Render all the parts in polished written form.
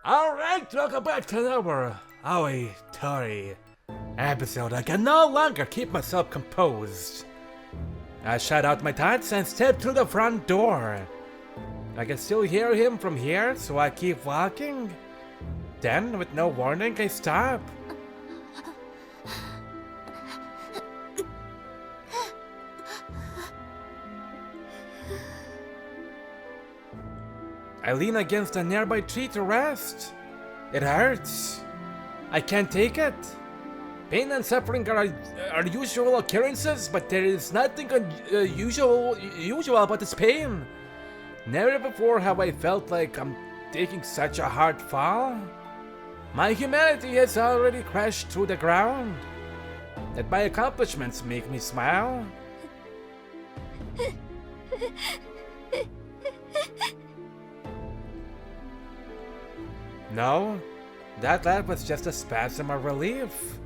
Alright, welcome back to our Aoi Tori episode. I can no longer keep myself composed. I shut out my thoughts and stepped through the front door. I can still hear him from here, so I keep walking. Then, with no warning, I stop. I lean against a nearby tree to rest. It hurts. I can't take it. Pain and suffering are usual occurrences, but there is nothing unusual about this pain. Never before have I felt like I'm taking such a hard fall. My humanity has already crashed through the ground. That my accomplishments make me smile. No, that laugh was just a spasm of relief.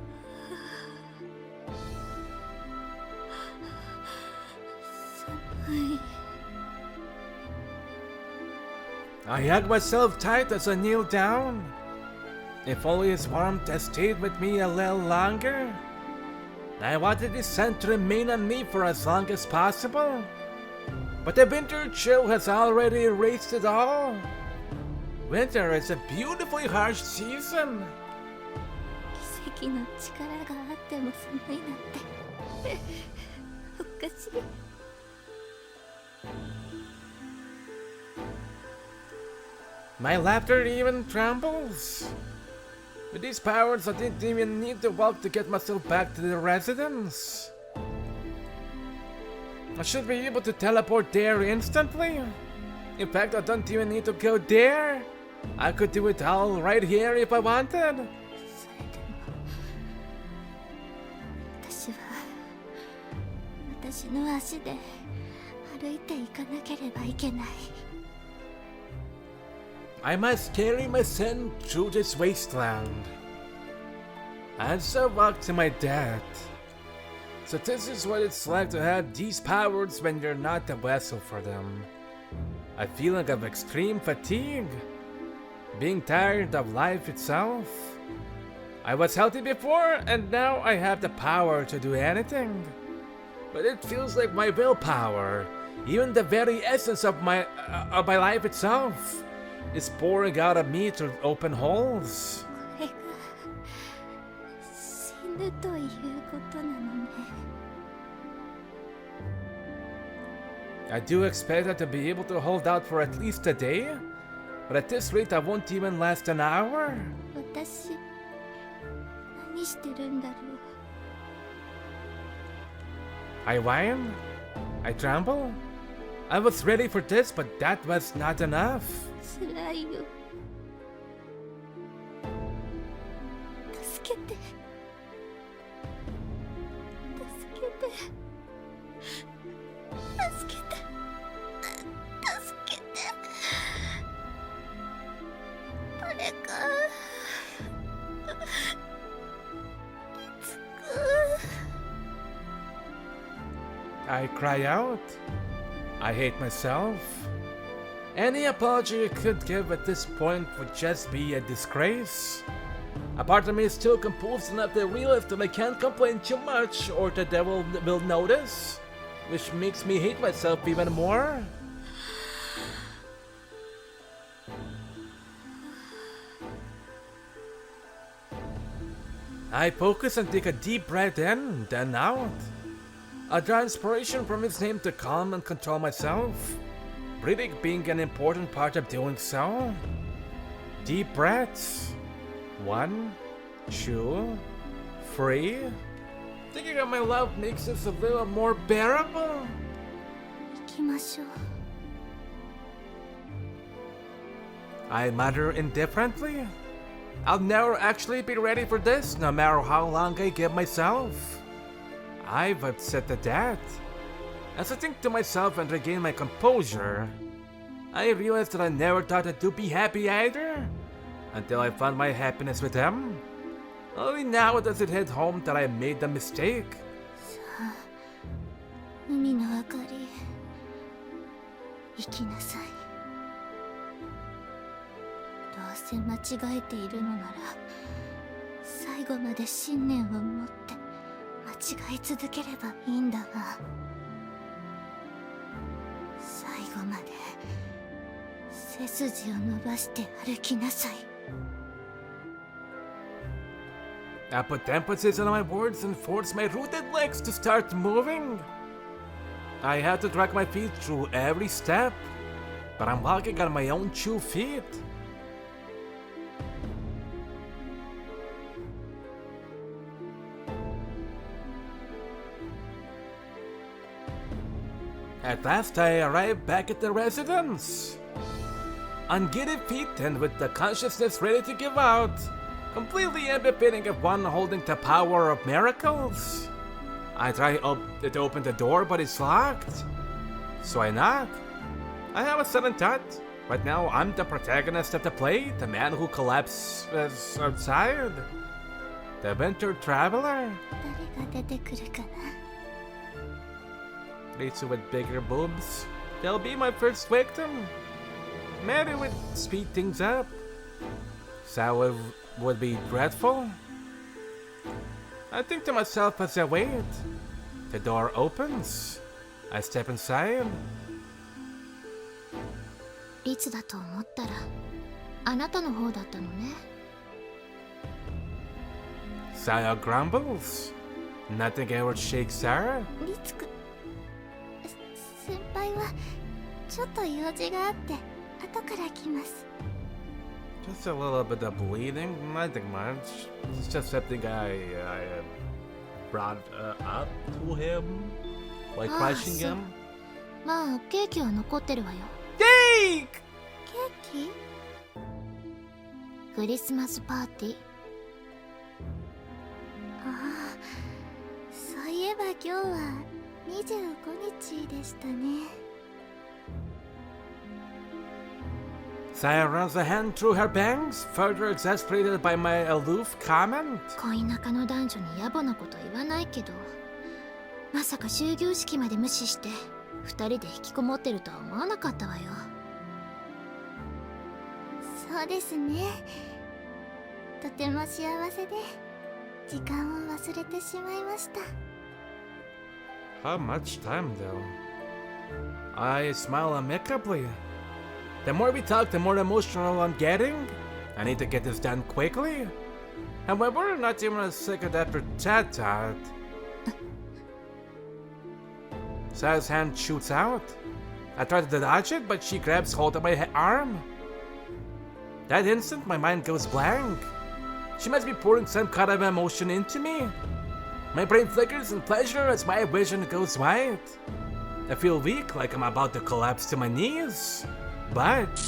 I hug myself tight as I kneel down. If only his warmth had stayed with me a little longer. I wanted his scent to remain on me for as long as possible. But the winter chill has already erased it all. Winter is a beautifully harsh season. 奇跡の力があっても寒いなんておかしい。My laughter even trembles. With these powers, I didn't even need to walk to get myself back to the residence. I should be able to teleport there instantly. In fact, I don't even need to go there. I could do it all right here if I wanted. それでも私の足で歩いていかなければいけない。I must carry my son through this wasteland. As I walk to my death. So this is what it's like to have these powers when you're not the vessel for them. A feeling of extreme fatigue. Being tired of life itself. I was healthy before, and now I have the power to do anything. But it feels like my willpower, even the very essence of my life itself, is pouring out of me through open holes. これが死ぬということなのね。I do expect that to be able to hold out for at least a day, but at this rate I won't even last an hour. 私何してるんだろう。 I whine. I tremble. I was ready for this, but that was not enough. 辛いよ。助けて。助けて。助けて。助けて。誰か。きつく。 I cry out. I hate myself. Any apology I could give at this point would just be a disgrace. A part of me is still composed enough to realize that I can't complain too much or the devil will notice, which makes me hate myself even more. I focus and take a deep breath in, then out. I draw inspiration from his name to calm and control myself, breathing being an important part of doing so. Deep breaths. 1, 2, 3. Thinking of my love makes this a little more bearable. 行きましょう。 I mutter indifferently. I'll never actually be ready for this, no matter how long I give myself. I've upset the death. As I think to myself and regain my composure, I realize that I never thought I'd be happy either, until I found my happiness with him. Only now does it hit home that I made the mistake. さあ、海の明かり、行きなさい。どうせ間違えているのなら最後まで信念を持って間違い続ければいいんだが、最後まで背筋を伸ばして歩きなさい。 I put emphasis on my words and force my rooted legs to start moving. I have to drag my feet through every step, but I'm walking on my own 2 feet. At last I arrived back at the residence. On giddy feet and with the consciousness ready to give out, completely unbefitting of one holding the power of miracles. I try to open the door, but it's locked. So I knock. I have a sudden thought. Right now, I'm the protagonist of the play, the man who collapses outside. The winter traveler. 誰が出てくるかな。 Lisa with bigger boobs. They'll be my first victim. Maybe would speed things up. So would be dreadful. I think to myself as I wait. The door opens. I step inside. リツだと思ったらあなたの方だったのね。 Saya grumbles. Nothing ever shakes Sarah. リツく先輩はちょっと用事があって後から来ます。 Just a little bit of bleeding, nothing much. It's just something I brought up to him, like crushing him. まあケーキは残ってるわよ。 Cake! ケーキ？クリスマスパーティー。ああ、そういえば今日は25日でしたね。 Saya runs a hand through her bangs, further exasperated by my aloof comment. 恋仲の男女に野暮なこと言わないけど、まさか終業式まで無視して2人で引きこもってるとは思わなかったわよ。そうですね。とても幸せで時間を忘れてしまいました。 How much time though? I smile amicably. The more we talk, the more emotional I'm getting. I need to get this done quickly. However, not even a second after chat. Sarah's hand shoots out. I try to dodge it, but she grabs hold of my arm. That instant, my mind goes blank. She must be pouring some kind of emotion into me. My brain flickers in pleasure as my vision goes white. I feel weak, like I'm about to collapse to my knees. But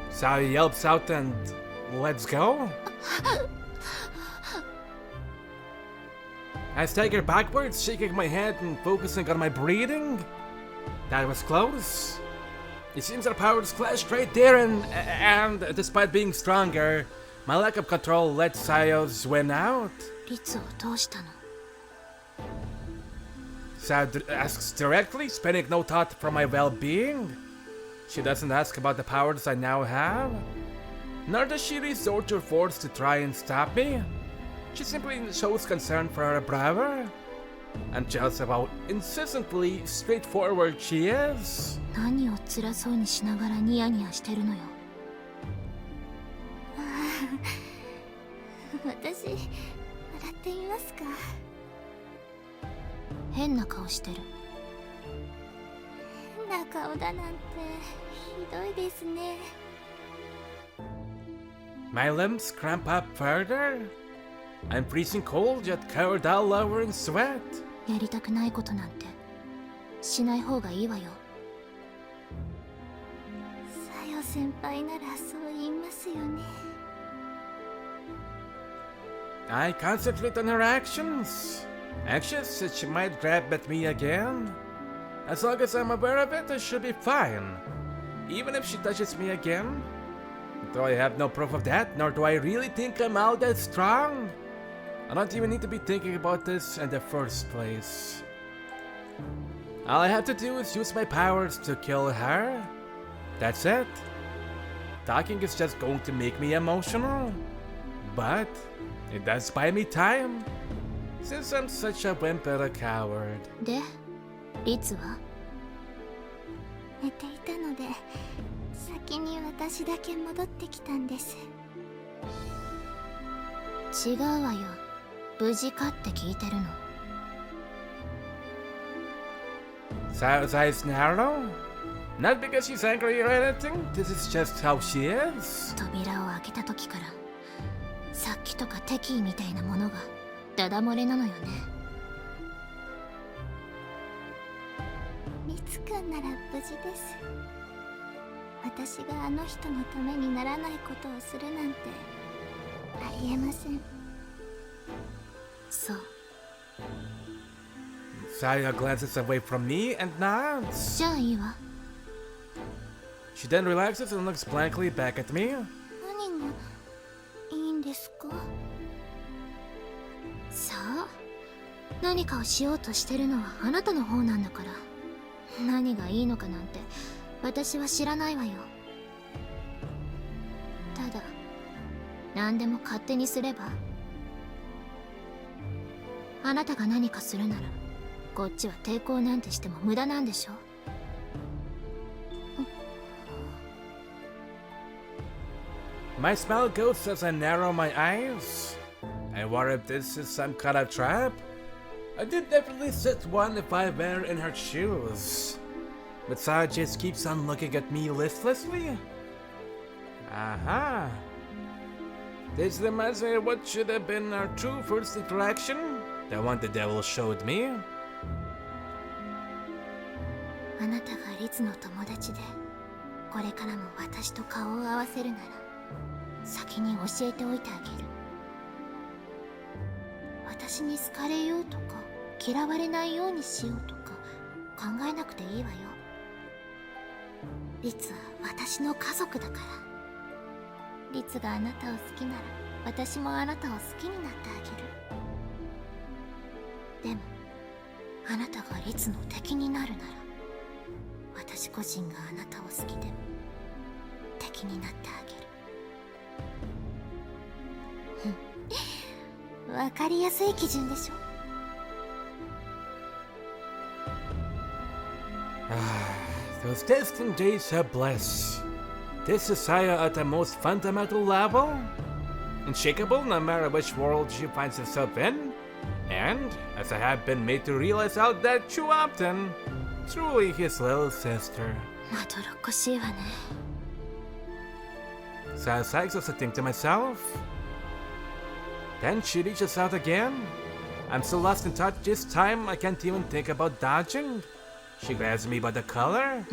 Sarah yelps out and let's go. I stagger backwards, shaking my head and focusing on my breathing. That was close. It seems our powers clashed right there, and despite being stronger, my lack of control let Sayo's win out. リツをどうしたの？ Sayo asks directly, spending no thought for my well-being. She doesn't ask about the powers I now have, nor does she resort to force to try and stop me. She simply shows concern for her brother, and tells about incessantly straightforward she is. 何を辛そうにしながらニヤニヤしてるのよ。私、笑ってみますか。変な顔してる。変な顔だなんてひどいですね。My limbs cramp up further. I'm freezing cold, yet covered all over in sweat. やりたくないことなんてしない方がいいわよ。さよ先輩ならそう言いますよね。I concentrate on her actions, anxious that she might grab at me again. As long as I'm aware of it, I should be fine. Even if she touches me again, though I have no proof of that, nor do I really think I'm all that strong. I don't even need to be thinking about this in the first place. All I have to do is use my powers to kill her. That's it. Talking is just going to make me emotional. But it does buy me time, since I'm such a wimp and a coward. で、リツは寝ていたので先に私だけ戻ってきたんです。違うわよ。無事かって聞いてるの。Sayo's eyes narrow? Not because she's angry or anything, this is just how she is. 扉を開けた時から殺気とか敵意みたいなものがダダ漏れなのよね。リツくんなら無事です。私があの人のためにならないことをするなんてありえません。そう。Saya glances away from me and nods. じゃあいいわ。She then relaxes and looks blankly back at me. 何がいいんですか？さあ、何かをしようとしてるのはあなたの方なんだから。何がいいのかなんて私は知らないわよ。ただ何でも勝手にすれば。あなたが何かするならこっちは抵抗なんてしても無駄なんでしょ。My smile goes as I narrow my eyes. I wonder if this is some kind of trap. I did definitely set one if I were in her shoes. But Saya just keeps on looking at me listlessly. Aha. This reminds me of what should have been our true first interaction. The one the devil showed me. あなたがリツの友達でこれからも私と顔を合わせるなら先に教えておいてあげる。私に好かれようとか嫌われないようにしようとか考えなくていいわよ。リツは私の家族だから。リツがあなたを好きなら私もあなたを好きになってあげる。でもあなたがリツの敵になるなら私個人があなたを好きでも敵になってあげる。わかりやすい基準でしょ。Those distant days of bliss. This is Saya at the most fundamental level. Unshakable no matter which world she finds herself in. And, as I have been made to realize out that too often, truly his little sister. まどろっこしいわね。Saya sighs as I think to myself. Then she reaches out again. I'm so lost in thought this time I can't even think about dodging. She grabs me by the collar.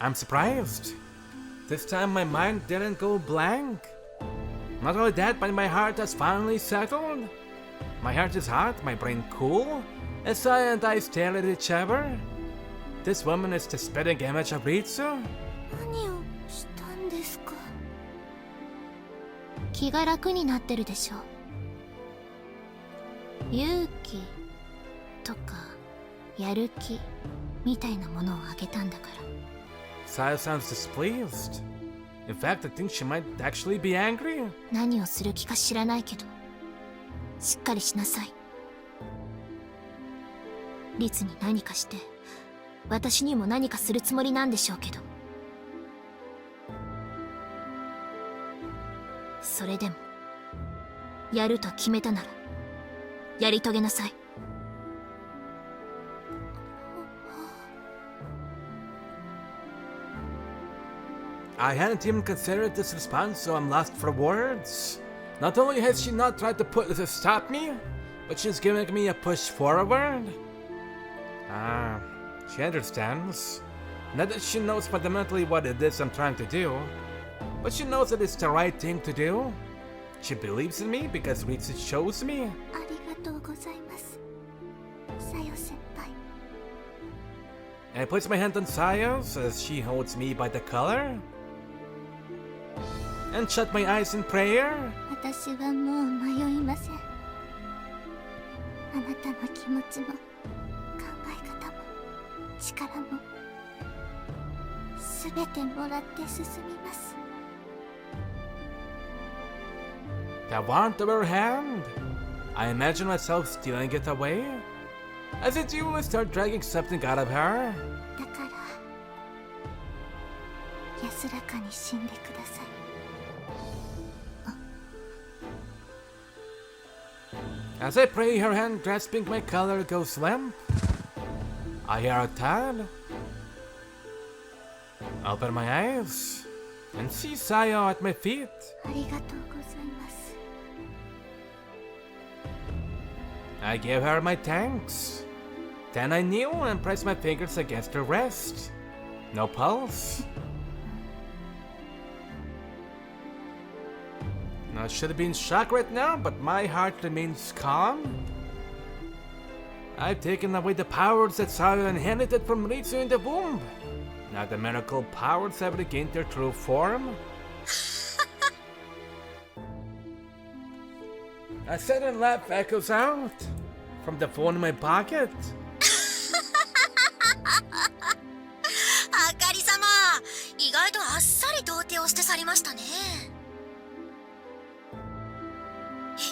I'm surprised. This time my mind didn't go blank. Not only that, but my heart has finally settled. My heart is hot, my brain cool, as Saya and I stare at each other. This woman is the spitting image of Ritsu. 何をしたんですか？気が楽になってるでしょ。勇気とかやる気みたいなものをあげたんだから。Saya sounds displeased. In fact, I think she might actually be angry. 何をする気か知らないけどしっかりしなさい。リツに何かして私にも何かするつもりなんでしょうけど、それでもやると決めたならやり遂げなさい。I hadn't even considered this response, so I'm lost for words. Not only has she not tried to stop me, but she's giving me a push forward. She understands. Not that she knows fundamentally what it is I'm trying to do, but she knows that it's the right thing to do. She believes in me because Ritsu shows me. ありがとうございます、さよ先輩。I place my hand on Saya's as she holds me by the collar. And shut my eyes in prayer. 私はもう迷いません。あなたの気持ちも考力もすべてもらって進みます。 The warmth of her hand. I imagine myself stealing it away. As I do, I start dragging something out of her. だから安らかに死んでください。 As I pray, her hand grasping my collar goes limp. I hear a thud. Open my eyes and see Sayo at my feet. ありがとうございます。 I give her my thanks. Then I kneel and press my fingers against her wrist. No pulse. I should have been shocked right now, but my heart remains calm. I've taken away the powers that Sayo inherited from Ritsu in the womb. Now the miracle powers have regained their true form. A sudden laugh echoes out from the phone in my pocket. あかり様、意外とあっさり童貞をして去りましたね。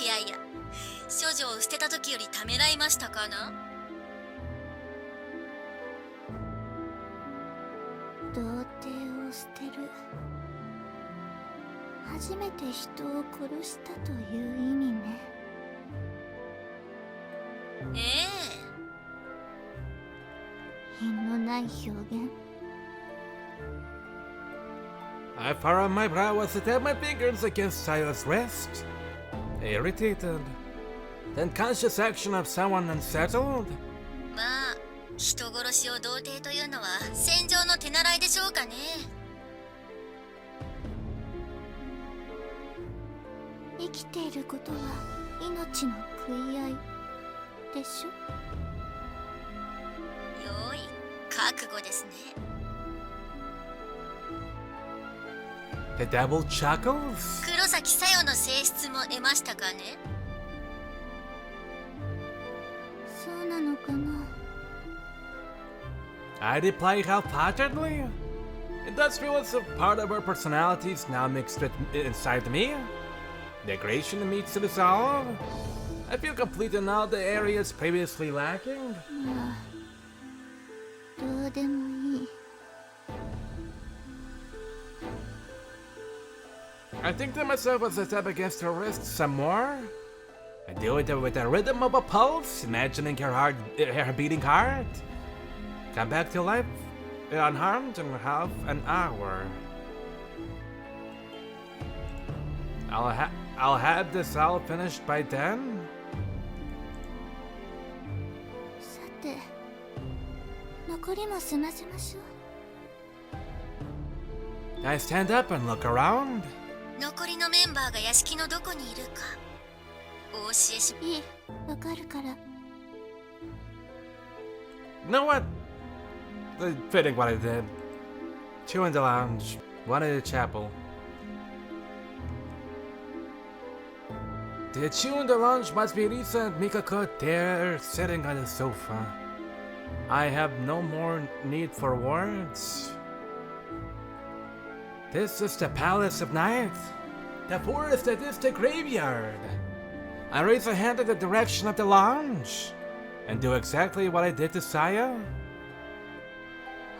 いやいや、処女を捨てた時よりためらいましたかな。童貞を捨てる。初めて人を殺したという意味ね。ええ。品のない表現。 I furrow my brow as I tap my fingers against Sayo's wrist. Irritated. Then conscious action of someone unsettled. まあ、人殺しを童貞というのは戦場の手習いでしょうかね。生きていることは命の食い合いでしょ。よい、覚悟ですね。 The devil chuckles. 黒崎さよの性質も得ましたかね。そうなのかな。 I reply half-heartedly. It does feel as if part of her personality is now mixed inside me. The aggression meets to dissolve. I feel complete in all the areas previously lacking. まあ、どうでもいい。 I think to myself as I tap against her wrist some more. I do it with the rhythm of a pulse, imagining her beating heart. Come back to life unharmed in half an hour. I'll have this all finished by then. さて、残りも済ませましょう。 I stand up and look around. 残りのメンバーが屋敷のどこにいるかお教えし。いい、わかるから。 You know what? Fitting what I did. Two in the lounge, one in the chapel. The two in the lounge must be Risa and Mikako there sitting on the sofa. I have no more need for words. This is the Palace of Night. The forest that is the graveyard. I raise a hand in the direction of the lounge and do exactly what I did to Saya.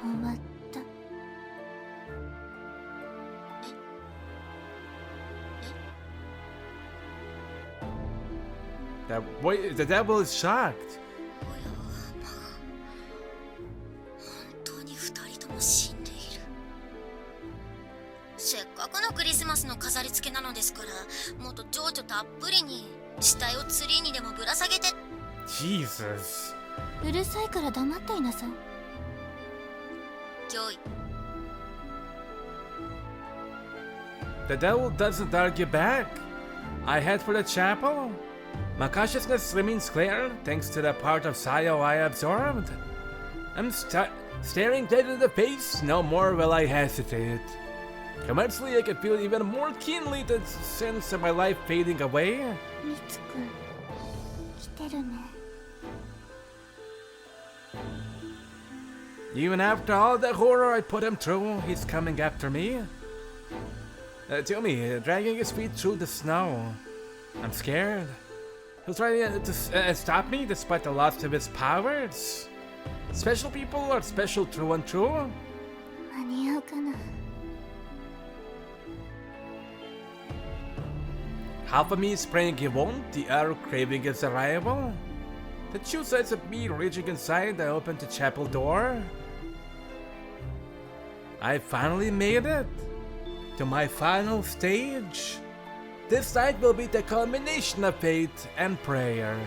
終わった。 The devil is shocked. おやまあ、本当に二人とも死んでいる。せっかくのクリスマスの飾り付けなのですからもっと情緒たっぷりに死体をツリーにでもぶら下げて。 Jesus. うるさいから黙っていなさい。よい。 The devil doesn't argue back. I head for the chapel. My consciousness remains clear thanks to the part of Sayo I absorbed. I'm staring dead in the face, no more will I hesitate. Immensely I can feel even more keenly the sense of my life fading away. みつくん、来てるね。Even after all the horror I put him through, he's coming after me. Tell me, dragging his feet through the snow. I'm scared. He'll try to stop me despite the loss of his powers. Special people are special through and through. 間に合うかな。 Half of me is praying he won't, the other craving his arrival. The two sides of me reaching inside, I opened the chapel door. I finally made it to my final stage. This night will be the culmination of faith and prayer.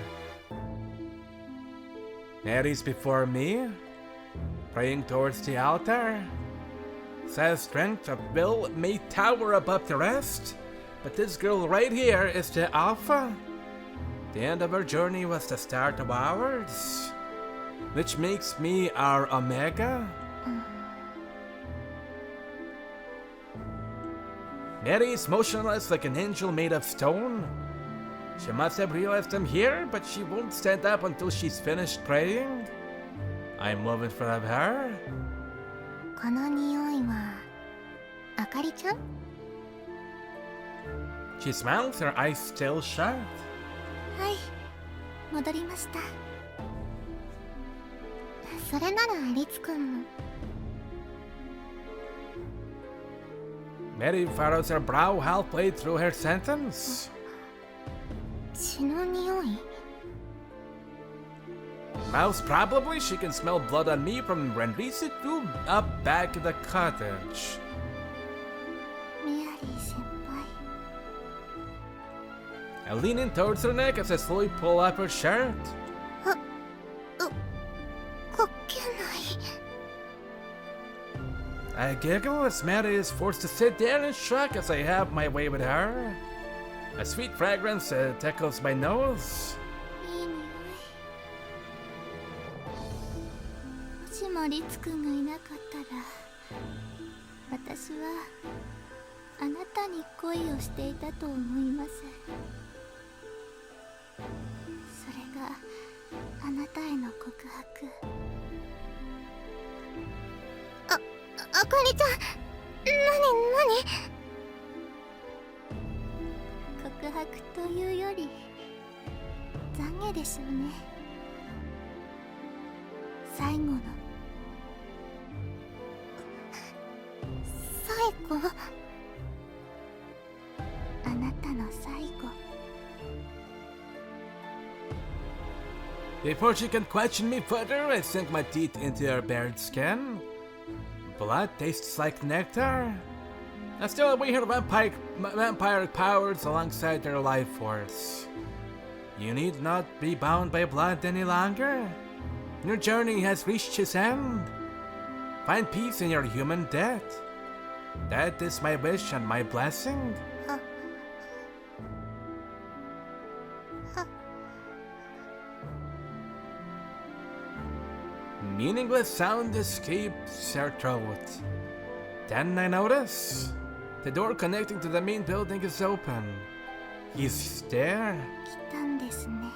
Mary's before me, praying towards the altar. Says strength of will may tower above the rest, but this girl right here is the alpha. The end of her journey was the start of ours, which makes me our omega. Mary is motionless like an angel made of stone. She must have realized I'm here, but she won't stand up until she's finished praying. I move in front of her. この匂いはあかりちゃん？ She smiles, her eyes still shut. はい、戻りました。それならリツくんも。 Mary furrows her brow halfway through her sentence. 血の匂い？ Most probably she can smell blood on me from when Lisa flew up back in the cottage. メアリー先輩。 I lean in towards her neck as I slowly pull up her shirt. こっけない。 I giggle as Mary is forced to sit there in shock as I have my way with her. A sweet fragrance tickles my nose. いい匂い。もしもリツくんがいなかったら、私はあなたに恋をしていたと思います。それがあなたへの告白。あかりちゃん、何？告白というより懺悔でしょうね。最後の最後、あなたの最後。 Before she can question me further, I sink my teeth into her bared skin. Blood tastes like nectar. I still await her vampire powers alongside their life force. You need not be bound by blood any longer. Your journey has reached its end. Find peace in your human death. That is my wish and my blessing. Meaningless sound escapes her throat. Then I notice the door connecting to the main building is open. He's there. 来たんですね。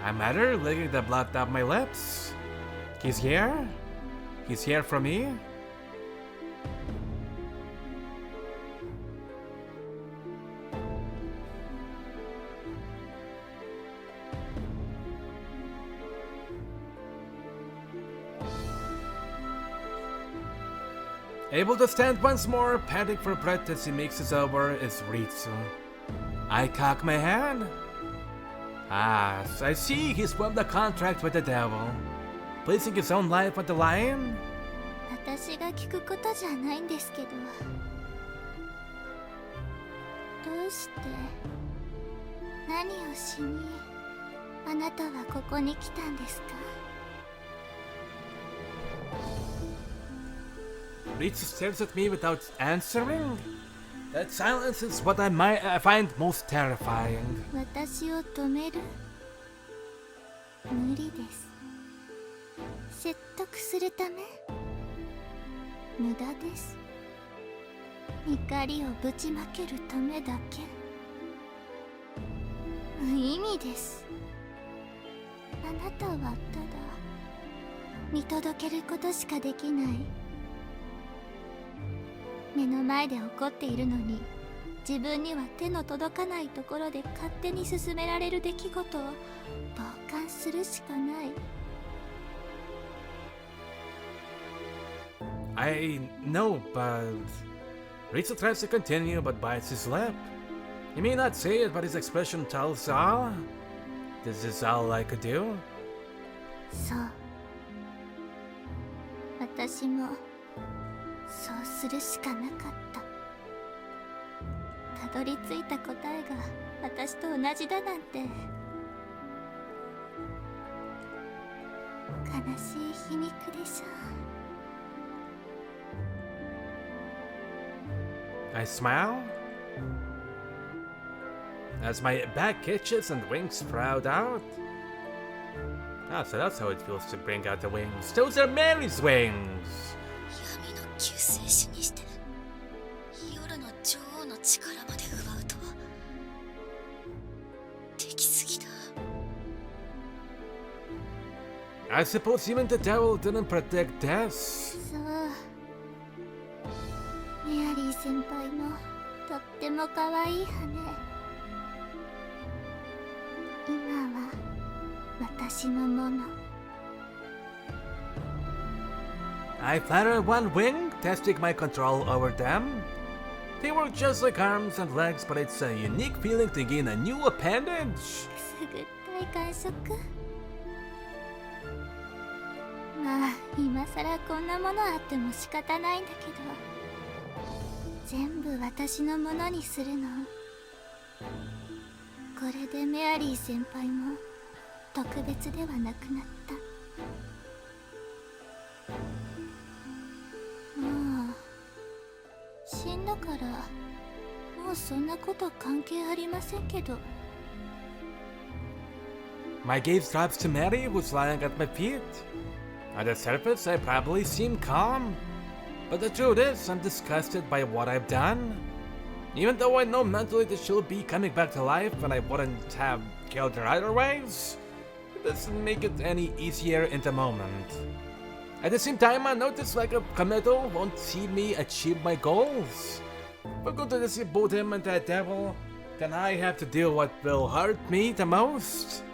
I'm at her, licking the blood off my lips. He's here. He's here for me. Able to stand once more, panting for breath as he makes his over, is Ritsu. I cock my head. Ah, so I see he's won the contract with the devil, placing his own life on the line. 私が聞くことじゃないんですけど、どうして何をしにあなたはここに来たんですか？ Ritsu stares at me without answering. That silence is what I find most terrifying. 私を止める？無理です。説得するため？無駄です。怒りをぶちまけるためだけ。無意味です。あなたはただ見届けることしかできない。目の前で起こっているのに、自分には手の届かないところで勝手に進められる出来事を傍観するしかない。I know, but Ritsu tries to continue but bites his lip. He may not say it, but his expression tells all. This is all I could do. そう。私もそうするしかなかった。たどり着いた答えが私と同じだなんて。悲しい皮肉でしょ。I smile as my back itches and wings sprout out. Ah, so that's how it feels to bring out the wings. Those are Mary's wings! 闇の救世主にして夜の女王の力まで奪うとはできすぎだ。 I suppose even the devil didn't predict this. そう。メアリー先輩もとっても可愛い羽。今は私のもの。I flattered one wing, testing my control over them. They were just like arms and legs, but it's a unique feeling to gain a new appendage. くすぐったい感触。まあ今さらこんなものあっても仕方ないんだけど、全部私のものにするの。これでメアリー先輩も特別ではなくなった。もう死んだからもうそんなこと関係ありませんけど。 My gaze drops to Mary, who's lying at my feet. On the surface, I probably seem calm, but the truth is, I'm disgusted by what I've done. Even though I know mentally that she'll be coming back to life and I wouldn't have killed her otherwise, it doesn't make it any easier in the moment. At the same time, I notice like a committal won't see me achieve my goals. If I'm going to deceive both him and that devil, then I have to deal what will hurt me the most.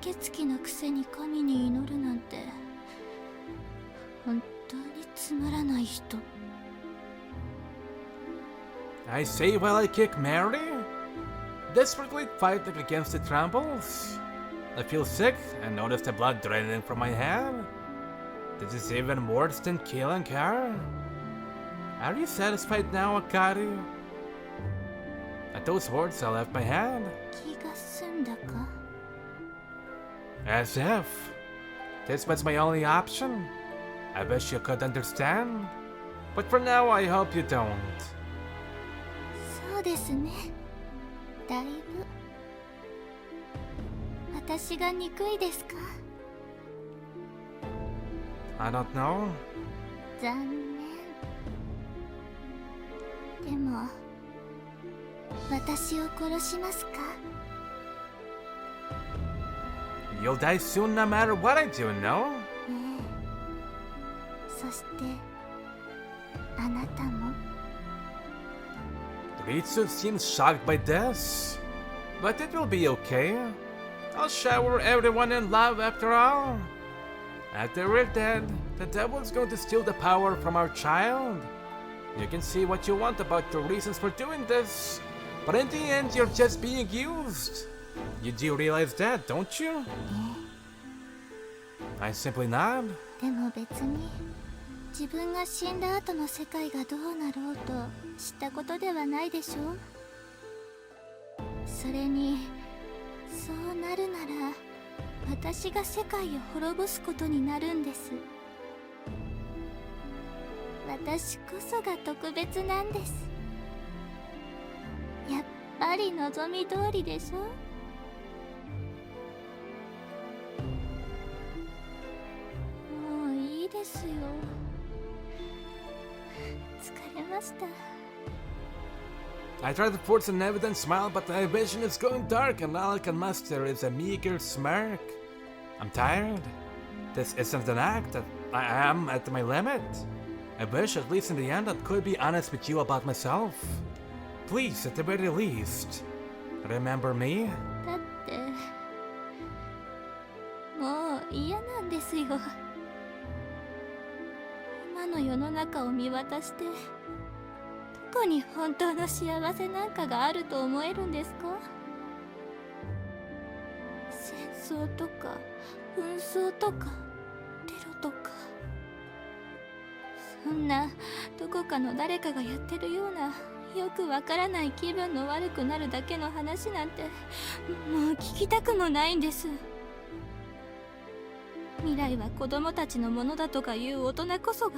吸血鬼のくせに神に祈るなんて本当につまらない人。 I say while I kick Mary, desperately fighting against the tramples. I feel sick and notice the blood draining from my head. This is even worse than killing her. Are you satisfied now, Akari? At those words, I left my hand. 気が済んだか？ As if this was my only option. I wish you could understand. But for now, I hope you don't. そうですね。だいぶ。私が憎いですか？ I don't know. 残念。でも、私を殺しますか？ You'll die soon no matter what I do, no? ええ。そして、あなたも。 Ritsu seems shocked by this. But it will be okay. I'll shower everyone in love after all. After we're dead, the devil's going to steal the power from our child. You can say what you want about the reasons for doing this, but in the end, you're just being used. You do realize that, don't you? え I simply nod. え。でも別に、自分が死んだ後の世界がどうなろうと知ったことではないでしょう。それに、そうなるなら、私が世界を滅ぼすことになるんです。私こそが特別なんです。やっぱり望み通りでしょ。もういいですよ。疲れました。 I try to force an evident smile, but my vision is going dark and all I can muster is a meager smirk. I'm tired. This isn't an act, I am at my limit. I wish at least in the end I could be honest with you about myself. Please, at the very least, remember me? だってもう嫌なんですよ。今の世の中を見渡してどこに本当の幸せなんかがあると思えるんですか？戦争とか紛争とかテロとか、そんなどこかの誰かがやってるようなよくわからない気分の悪くなるだけの話なんてもう聞きたくもないんです。未来は子供たちのものだとかいう大人こそが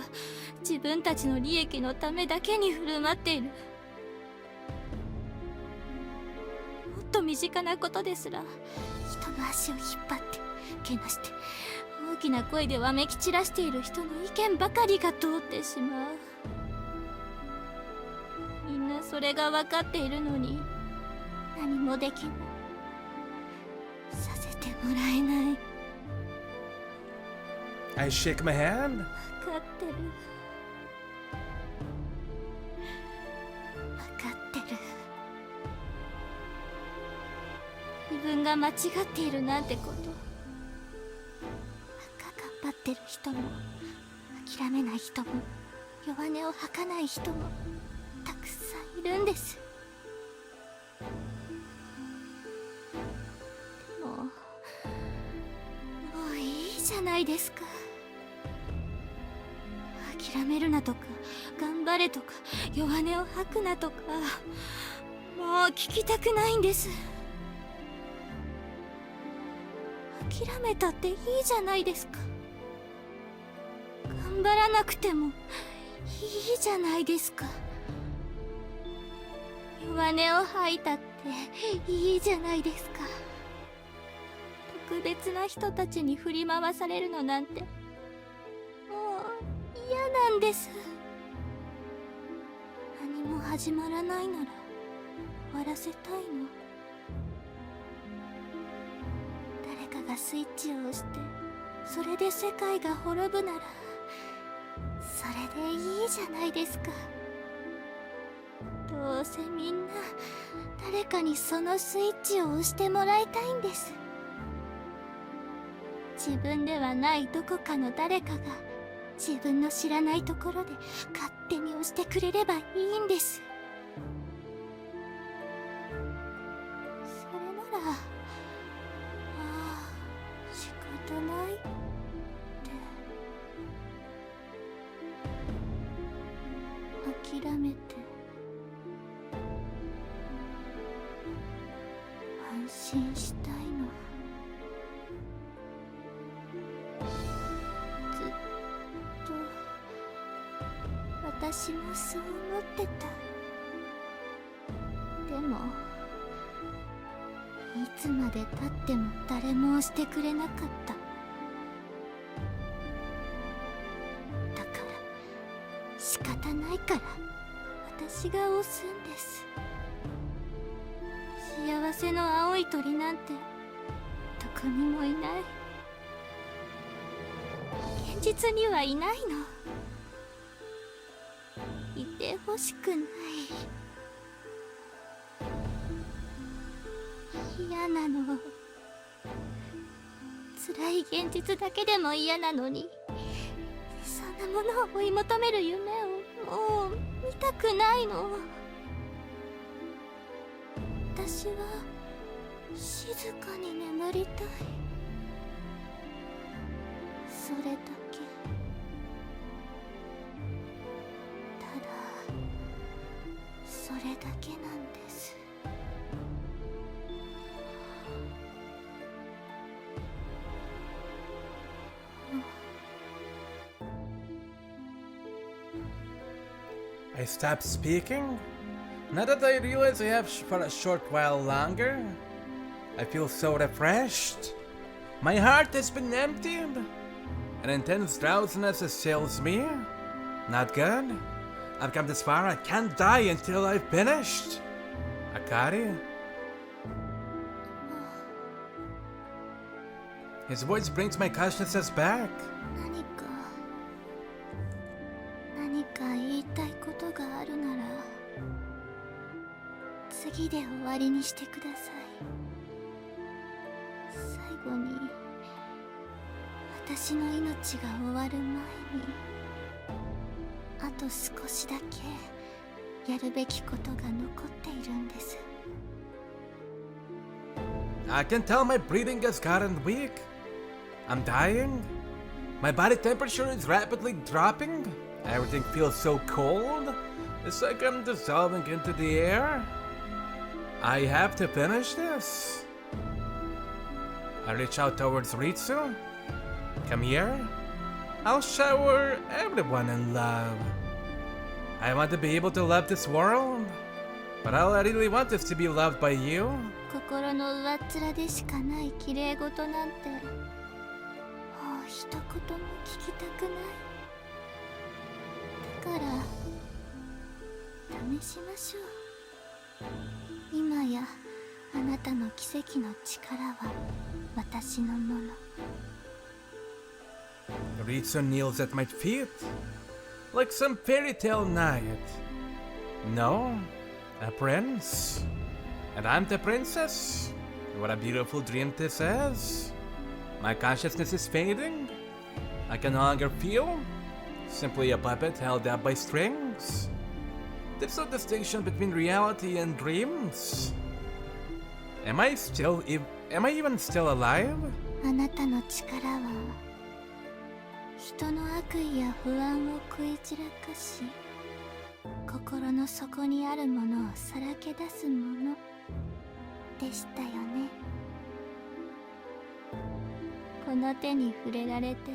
自分たちの利益のためだけに振る舞っている。もっと身近なことですら人の足を引っ張ってけなして大きな声でわめき散らしている人の意見ばかりが通ってしまう。みんなそれが分かっているのに何もできない。させてもらえない。I shake my hand. 分かってる。分かってる。自分が間違っているなんてこと。頑張ってる人も諦めない人も弱音を吐かない人もたくさんいるんです。でももういいじゃないですか。諦めるなとか頑張れとか弱音を吐くなとかもう聞きたくないんです。諦めたっていいじゃないですか。頑張らなくてもいいじゃないですか。弱音を吐いたっていいじゃないですか。特別な人たちに振り回されるのなんてもう嫌なんです。何も始まらないなら終わらせたいの。誰かがスイッチを押してそれで世界が滅ぶならそれでいいじゃないですか。どうせみんな誰かにそのスイッチを押してもらいたいんです。自分ではないどこかの誰かが自分の知らないところで勝手に押してくれればいいんです。それなら仕方ないって諦めて安心したいの。ずっと私もそう思ってた。でもいつまで経っても誰も押してくれなかった。だから仕方ないから私が押すんです。幸せの青い鳥なんてどこにもいない。現実にはいないの。いてほしくない。嫌なの。辛い現実だけでも嫌なのに、そんなものを追い求める夢をもう見たくないの。私は静かに眠りたい。それだけ。ただそれだけなんです。I stopped speaking. Now that I realize I have for a short while longer, I feel so refreshed. My heart has been emptied. An intense drowsiness assails me. Not good. I've come this far, I can't die until I've finished. Akari? His voice brings my consciousness back. 何かことがあるなら次で終わりにしてください。最後に私の命が終わる前にあと少しだけやるべきことが残っているんです。 I can tell my breathing has gotten weak. I'm dying. My body temperature is rapidly dropping. Everything feels so cold. It's like I'm dissolving into the air. I have to finish this. I reach out towards Ritsu. Come here. I'll shower everyone in love. I want to be able to love this world. But all I really want is to be loved by you. 心の上っ面でしかない綺麗事なんてもう一言も聞きたくない。だから試しましょう。今やあなたの奇跡の力は私のもの。 Ritsu kneels at my feet, like some fairy tale knight. No, a prince. And I'm the princess. What a beautiful dream this is. My consciousness is fading. I can no longer feel. Simply a puppet held up by strings. There's no distinction between reality and dreams. Am I even still alive? あなたの力は人の悪意や不安を食い散らかし心の底にあるものをさらけ出すものでしたよね。この手に触れられて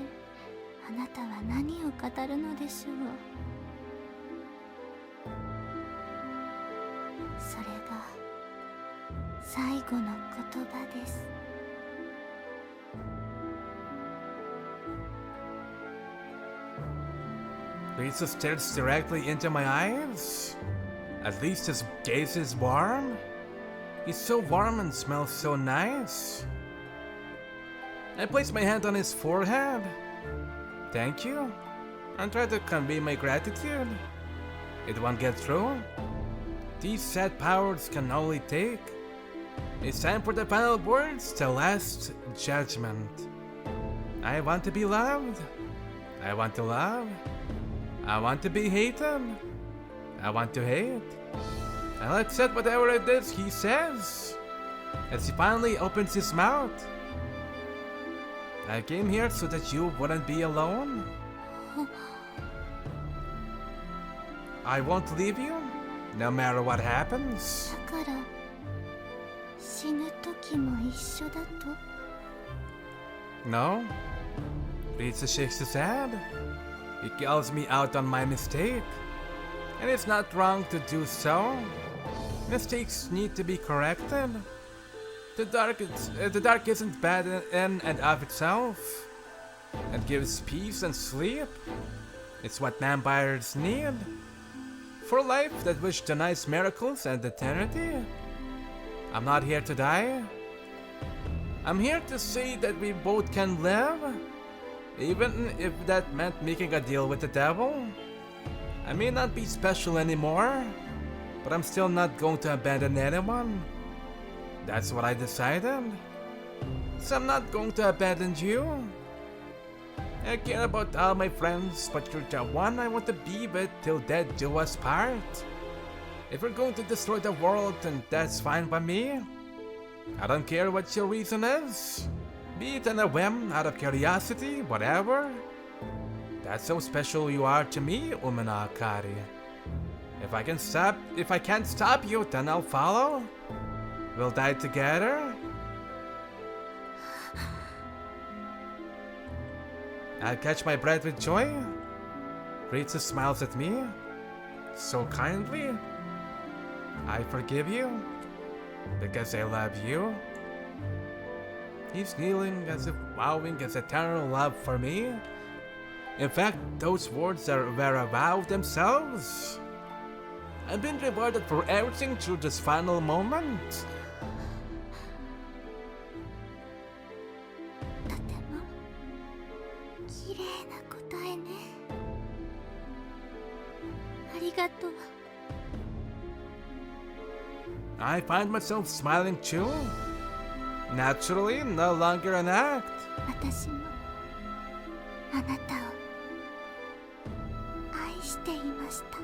あなたは何を語るのでしょう。それが最後の言葉です。 Ritsu stares directly into my eyes. At least his gaze is warm. He's so warm and smells so nice. I place my hand on his forehead. Thank you. I try to convey my gratitude. It won't get through. These sad powers can only take. It's time for the final words, the last judgment. I want to be loved. I want to love. I want to be hated. I want to hate. I'll accept whatever it is he says. As he finally opens his mouth. I came here so that you wouldn't be alone. I won't leave you, no matter what happens. だから死ぬ時も一緒だと。 No. Ritsu shakes his head. He calls me out on my mistake. And it's not wrong to do so. Mistakes need to be corrected. The dark isn't bad in and of itself. It gives peace and sleep. It's what vampires need. For life that which denies miracles and eternity. I'm not here to die. I'm here to say that we both can live. Even if that meant making a deal with the devil. I may not be special anymore, but I'm still not going to abandon anyone. That's what I decided. So I'm not going to abandon you. I care about all my friends, but you're the one I want to be with till death do us part. If we're going to destroy the world, then that's fine by me. I don't care what your reason is. Be it on a whim, out of curiosity, whatever. That's how special you are to me, Umina Akari. If I can't stop you, then I'll follow. We'll die together. I'll catch my breath with joy. Ritsu smiles at me, so kindly. I forgive you, because I love you. He's kneeling as if vowing his eternal love for me. In fact, those words were a vow themselves. I've been rewarded for everything through this final moment. とても綺麗な答えね。ありりがとう。 I find myself smiling too. Naturally, no longer an act. 私もあなたを愛していました。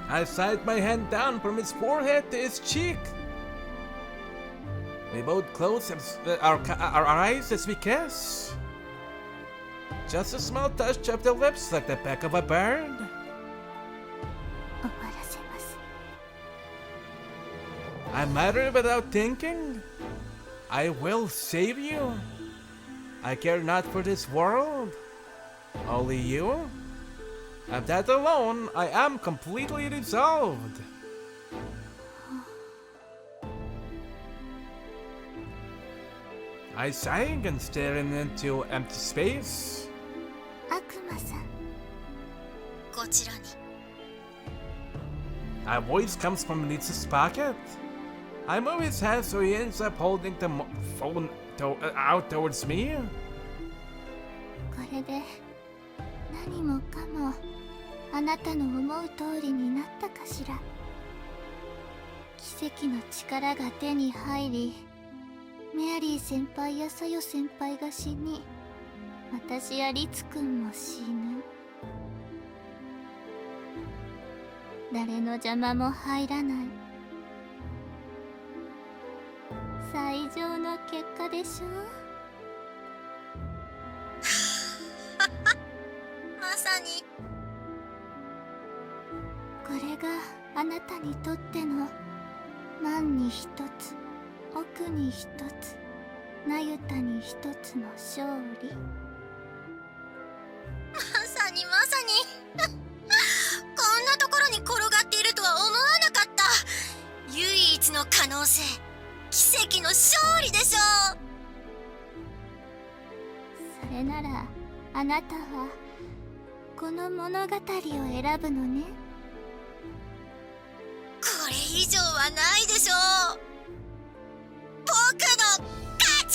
I slide my hand down from his forehead to his cheek. We both close our eyes as we kiss. Just a small touch of the lips like the back of a bird. 終わらせます。 I mutter without thinking. I will save you. I care not for this world. Only you. Of that alone, I am completely resolved. I sang and staring into empty space. 悪魔さん、こちらに。 A voice comes from beneath his pocket. I move his hand so he ends up holding the phone out towards me. これで何もかもあなたの思う通りになったかしら。奇跡の力が手に入り、メアリー先輩やサヨ先輩が死に、私やリツくんも死ぬ。誰の邪魔も入らない最上の結果でしょ。まさに。これがあなたにとっての万に一つ、奥に一つ、那由他に一つの勝利。まさにまさに。こんなところに転がっているとは思わなかった。唯一の可能性、奇跡の勝利でしょう。それならあなたはこの物語を選ぶのね。これ以上はないでしょう。僕の勝ち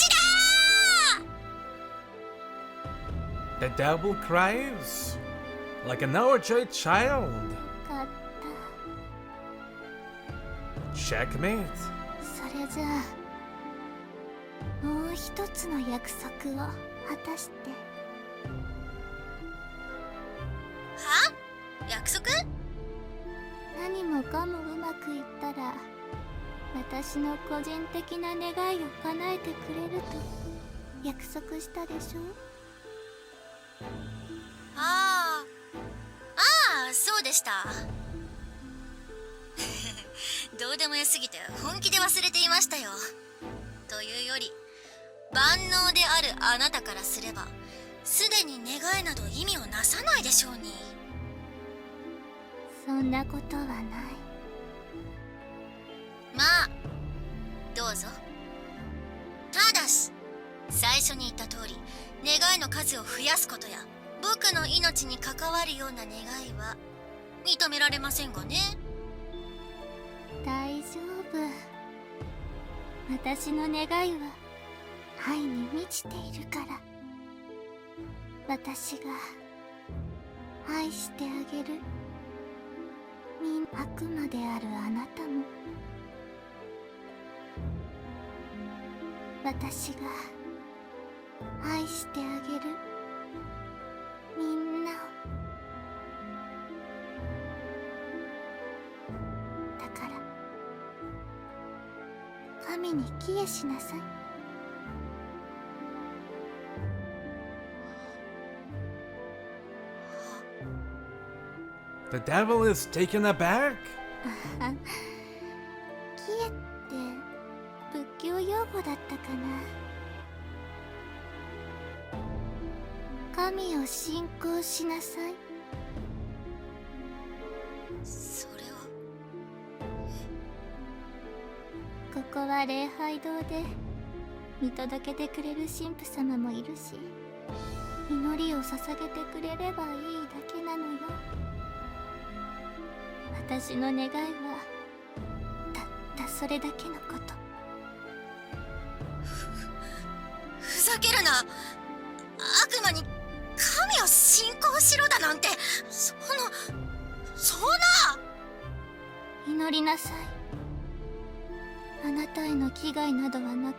だー！ The devil cries like an overjoyed child. よかった。 Checkmate. それじゃあもう一つの約束を果たして。は？約束？何もかもうまくいったら私の個人的な願いを叶えてくれると約束したでしょ。ああ、そうでした。どうでもよすぎて本気で忘れていましたよ。というより、万能であるあなたからすればすでに願いなど意味をなさないでしょうに。そんなことはない。まあどうぞ。ただし最初に言った通り、願いの数を増やすことや僕の命に関わるような願いは認められませんがね。大丈夫。私の願いは愛に満ちているから。私が愛してあげる。悪魔であるあなたも、私が愛してあげるみんなを。だから神に帰依しなさい。The devil is taken aback. 帰依って仏教用語だったかな。神を信仰しなさい。それは。ここは礼拝堂で見届けてくれる神父様もいるし、祈りを捧げてくれればいいだけなのよ。私の願いはたったそれだけのこと。ふざけるな。悪魔に神を信仰しろだなんて、そんな。祈りなさい。あなたへの危害などはなく、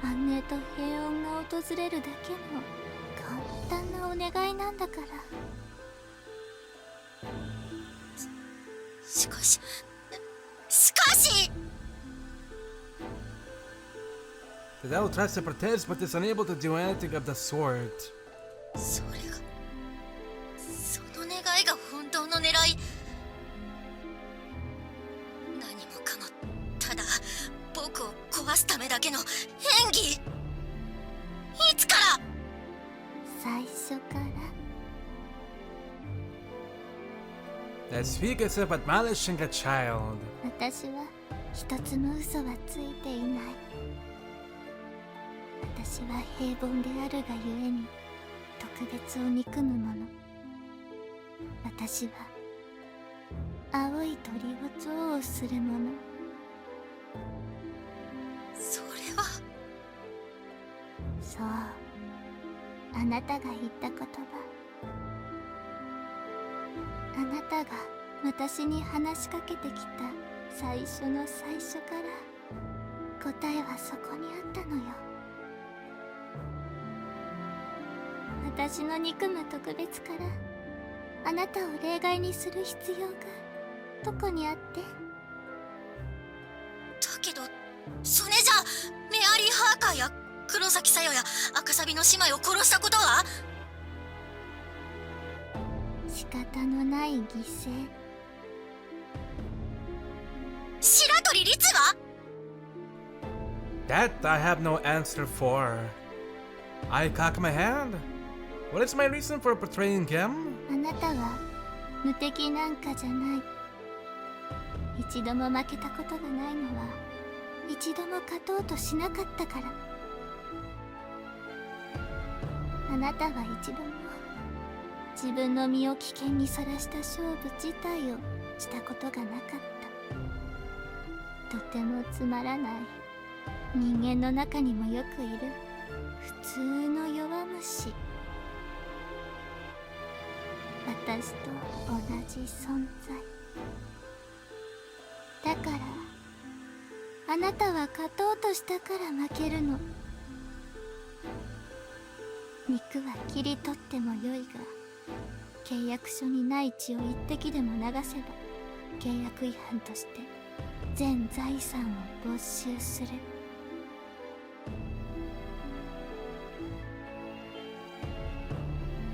安寧と平穏が訪れるだけの簡単なお願いなんだから。しかし The devil tries to protest but is unable to do anything of the sort. それが、その願いが本当の狙い。何もかもただ僕を壊すためだけの演技。いつから？最初から。They speak as if admonishing a child. 私は一つも嘘はついていない。私は平凡であるがゆえに特別を憎む者。私は青い鳥を憎悪する者。それは。そう、あなたが言った言葉。あなたが私に話しかけてきた最初の最初から答えはそこにあったのよ。私の憎む特別からあなたを例外にする必要がどこにあって？だけどそれじゃメアリー・ハーカーや黒崎さよや赤サビの姉妹を殺したことは？仕方のない犠牲。白鳥律は？ That I have no answer for. I cock my hand. What is my reason for betraying him? あなたは無敵なんかじゃない。一度も負けたことがないのは一度も勝とうとしなかったから。あなたは一度も自分の身を危険にさらした勝負自体をしたことがなかった。とてもつまらない人間の中にもよくいる普通の弱虫。私と同じ存在だから。あなたは勝とうとしたから負けるの。肉は切り取ってもよいが、契約書にない血を一滴でも流せば契約違反として全財産を没収する。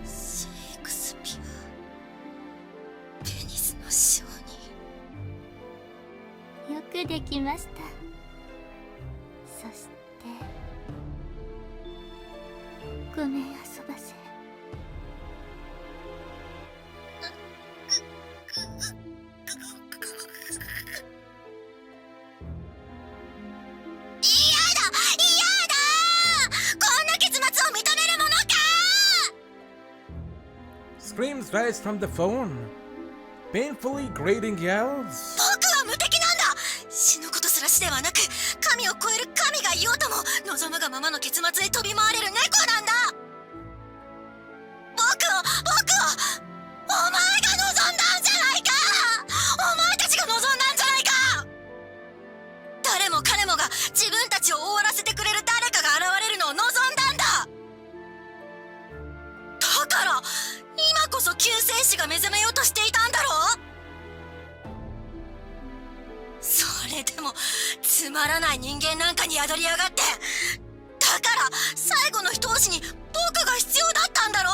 シェイクスピア、ペニスの商人。よくできました。そしてごめん遊ばせ。Screams rise from the phone. Painfully grating yells. 僕は無敵なんだ。死ぬことすら死ではなく、神を超える神がいようとも望むがままの結末へ飛び回れる猫なんだ。僕をお前が望んだんじゃないか。お前たちが望んだんじゃないか。誰も彼もが自分たちを終わらせてくれる誰かが現れるのを望んだんだ。だから今こそ救世主が目覚めようとしていたんだろう。それでもつまらない人間なんかに宿りやがって。だから最後の一押しに僕が必要だったんだろ。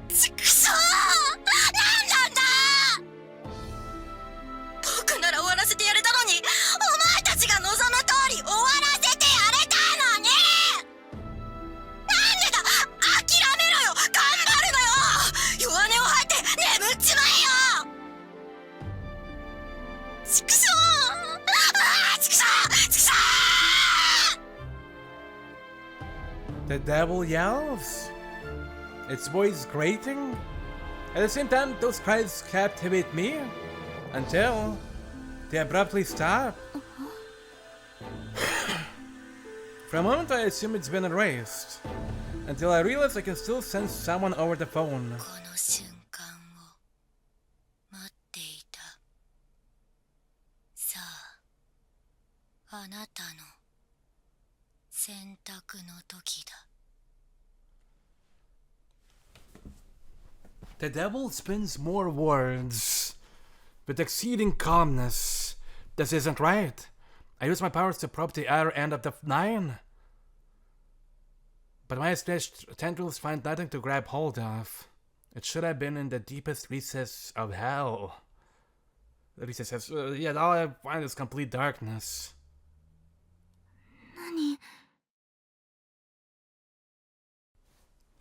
ちくしょう、なんなんだ。僕なら終わらせてやれたのに、お前たちが望む通り終わらせてやれたのに。なんでだ。諦めろよ、頑張るのよ。弱音を吐いて眠っちまえよ。ちくしょう、ちくしょう、ちくしょう。 The devil yells. Its voice grating. At the same time, those cries captivate me until they abruptly stop. For a moment, I assume it's been erased, until I realize I can still sense someone over the phone. この瞬間を待っていた。さあ、あなたの選択の時だ。The devil spins more words with exceeding calmness. This isn't right. I use my powers to probe the other end of the line, but my stretched tendrils find nothing to grab hold of. It should have been in the deepest recess of hell. The recess says, yet all I find is complete darkness. 何？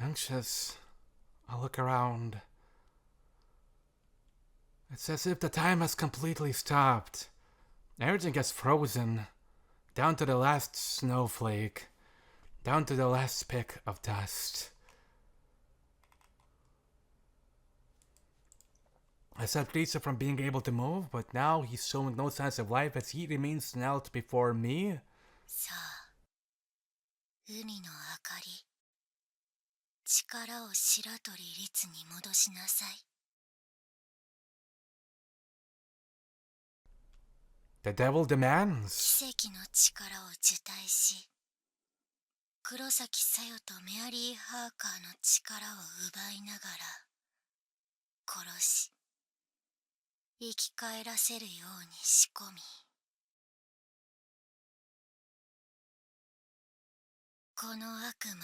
Anxious, I look around. It's as if the time has completely stopped. Everything has frozen, down to the last snowflake, down to the last speck of dust. I stopped Lisa from being able to move, but now he's showing no signs of life as he remains knelt before me. さあ、海の明かり、力を白鳥律に戻しなさい。The devil demands. 奇跡の力を受胎し、黒崎小夜とメアリー・ハーカーの力を奪いながら殺し、生き返らせるように仕込み、この悪魔も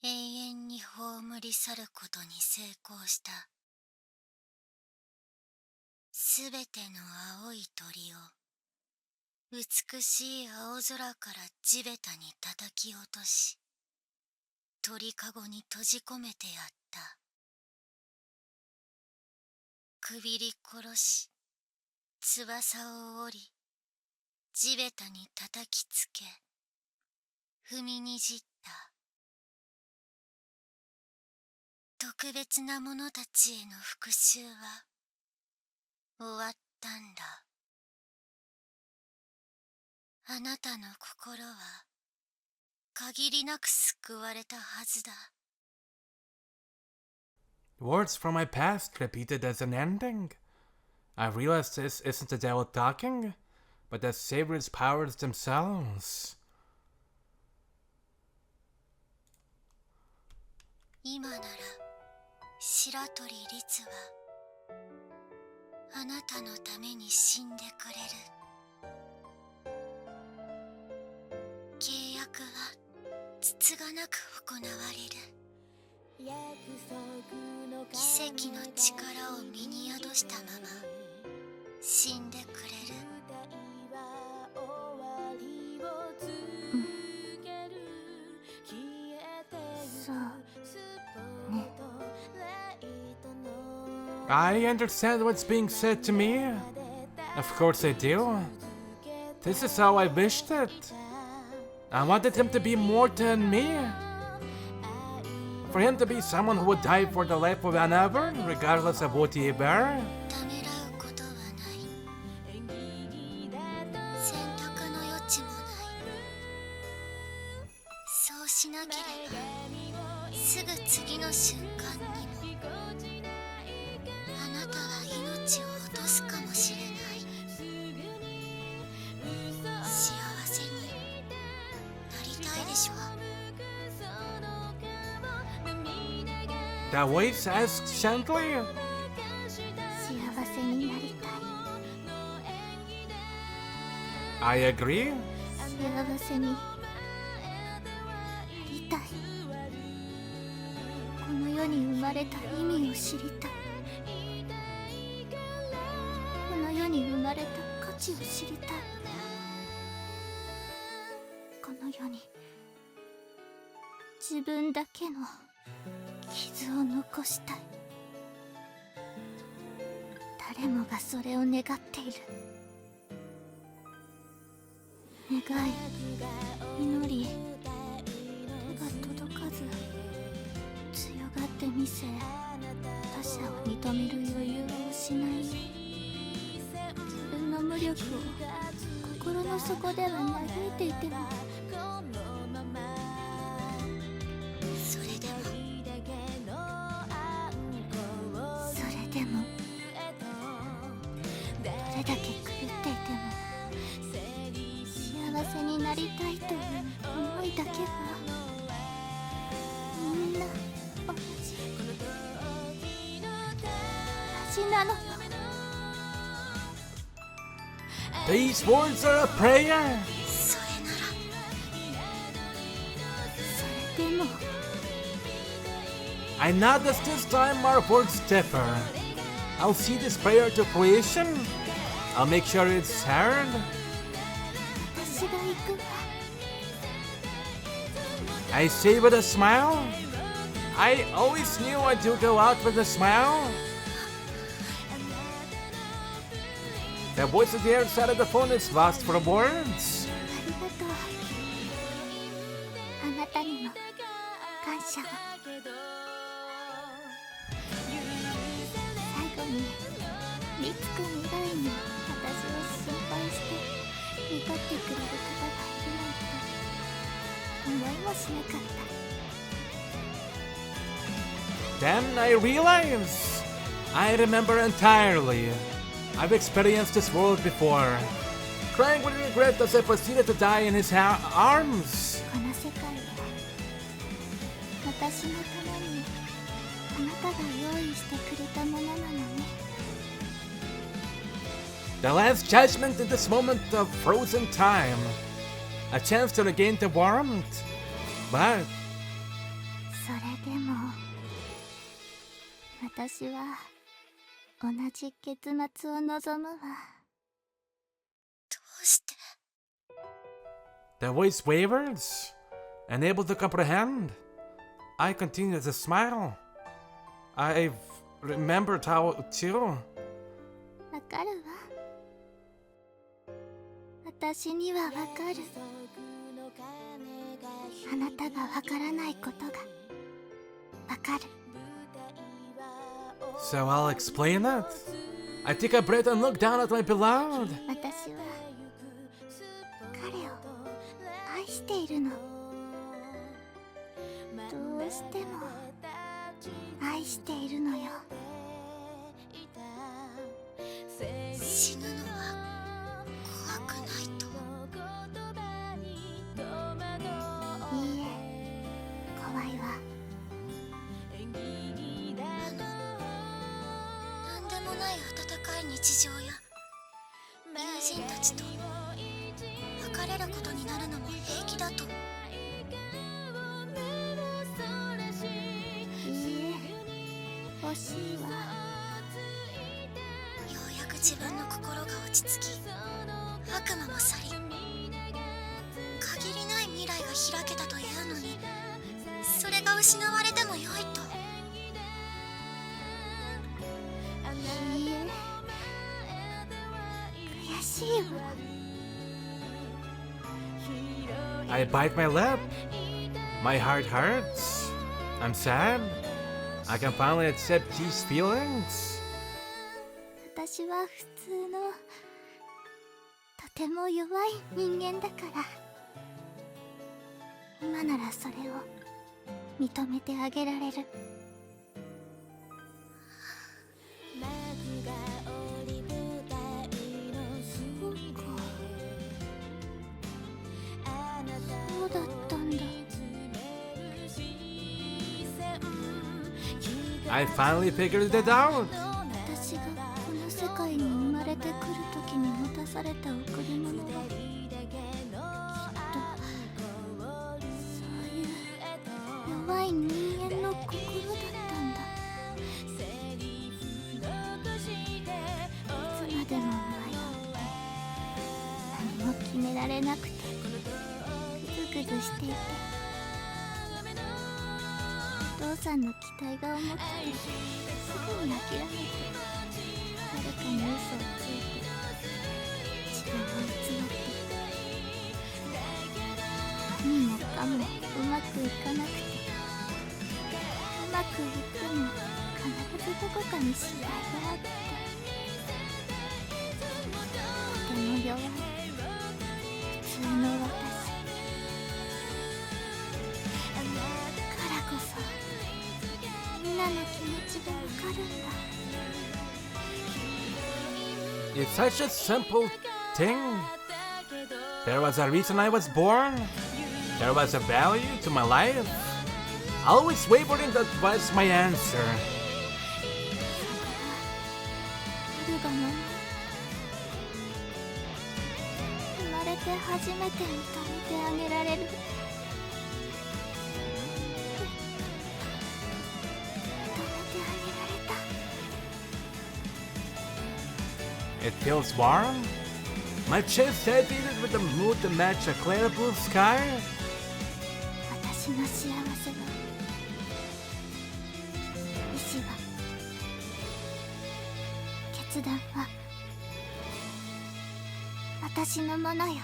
永遠に葬り去ることに成功した。すべての青い鳥を美しい青空から地べたに叩き落とし、鳥かごに閉じ込めてやった。くびり殺し、翼を折り、地べたに叩きつけ、踏みにじった。特別な者たちへの復讐は終わったんだ。あなたの心は限りなく救われたはずだ。Words from my past repeated as an ending. I realize this isn't the devil talking, but the Savior's powers themselves. 今なら白鳥律はあなたのために死んでくれる。契約はつつがなく行われる。奇跡の力を身に宿したまま死んでくれる。I understand what's being said to me. Of course I do. This is how I wished it. I wanted him to be more than me. For him to be someone who would die for the life of another, regardless of what he were. ためらうことはない。選択の余地もない。そうしなければすぐ次の瞬間にもあなたは命を落とすかもしれない。幸せになりたいでしょ。The voice asked gently. 幸せになりたい。 I agree. 幸せになりたい。この世に生まれた意味を知りたい。この世に生まれた価値を知りたい。この世に自分だけの傷を残したい。誰もがそれを願っている。願い、祈り、手が届かず強がってみせ、他者を認める余裕を失い、自分の無力を心の底では嘆いていても、私なのよ。 These words are a prayer. それならそれでも I know that this time our words differ. I'll see this prayer to fruition. I'll make sure it's heard. 私が行くわ。 I say with a smile. I always knew I do go out with a smile. The voice at the other side of the phone is lost for words. ありがとう。あなたにも感謝を。最後にリツくん以外に私を心配して見とってくれる方がいるなんて思いもしなかった。 Then I realize I remember entirely. I've experienced this world before. Crying with regret as I proceeded to die in his arms. この世界は私のためにあなたが用意してくれたものなのね。 The last judgment in this moment of frozen time. A chance to regain the warmth. But それでも私は同じ結末を望むわ。どうして the voice wavers, unable to comprehend. I continue to smile. I've remembered how too. わかるわ。私にはわかる。あなたがわからないことがわかる。 So I'll explain it. I take a breath and look down at my beloved. 私は彼を愛しているの。どうしても愛しているのよ。死ぬのは怖くないと。いいえ、怖いわ。なんでもない温かい日常や友人たちと別れることになるのも平気だと。いいえ、欲しいわ。ようやく自分の心が落ち着き、悪魔も去り、限りない未来が開けたというのに、それが失われてもよいと。いいえ、悔しいわ。 I bite my lip. My heart hurts. I'm sad. I can finally accept these feelings. 私は普通のとても弱い人間だから、今ならそれを認めてあげられる。そうだったんだ。 I finally figured it out. 私がこの世界に生まれてくる時に持たされた贈り物はきっとそういう弱い人間の心だったんだ。いつまでも迷って何も決められなくてグズグズしていて、お父さんの期待が重くてすぐに諦めて誰かに嘘をついて自分を偽って何もかもうまくいかなくて、うまくいっても必ずどこかに失敗があって、とても弱い普通の私からこそみんなの気持ちがわかるんだ。 It's such a simple thing. There was a reason I was born. There was a value to my life. Always wavering, that was my answer. 初めて認めてあげられる。認めてあげられた。 It feels warm. My chest radiated with the mood to match a clear blue sky. 私の幸せは、意志は、決断は私のものよ。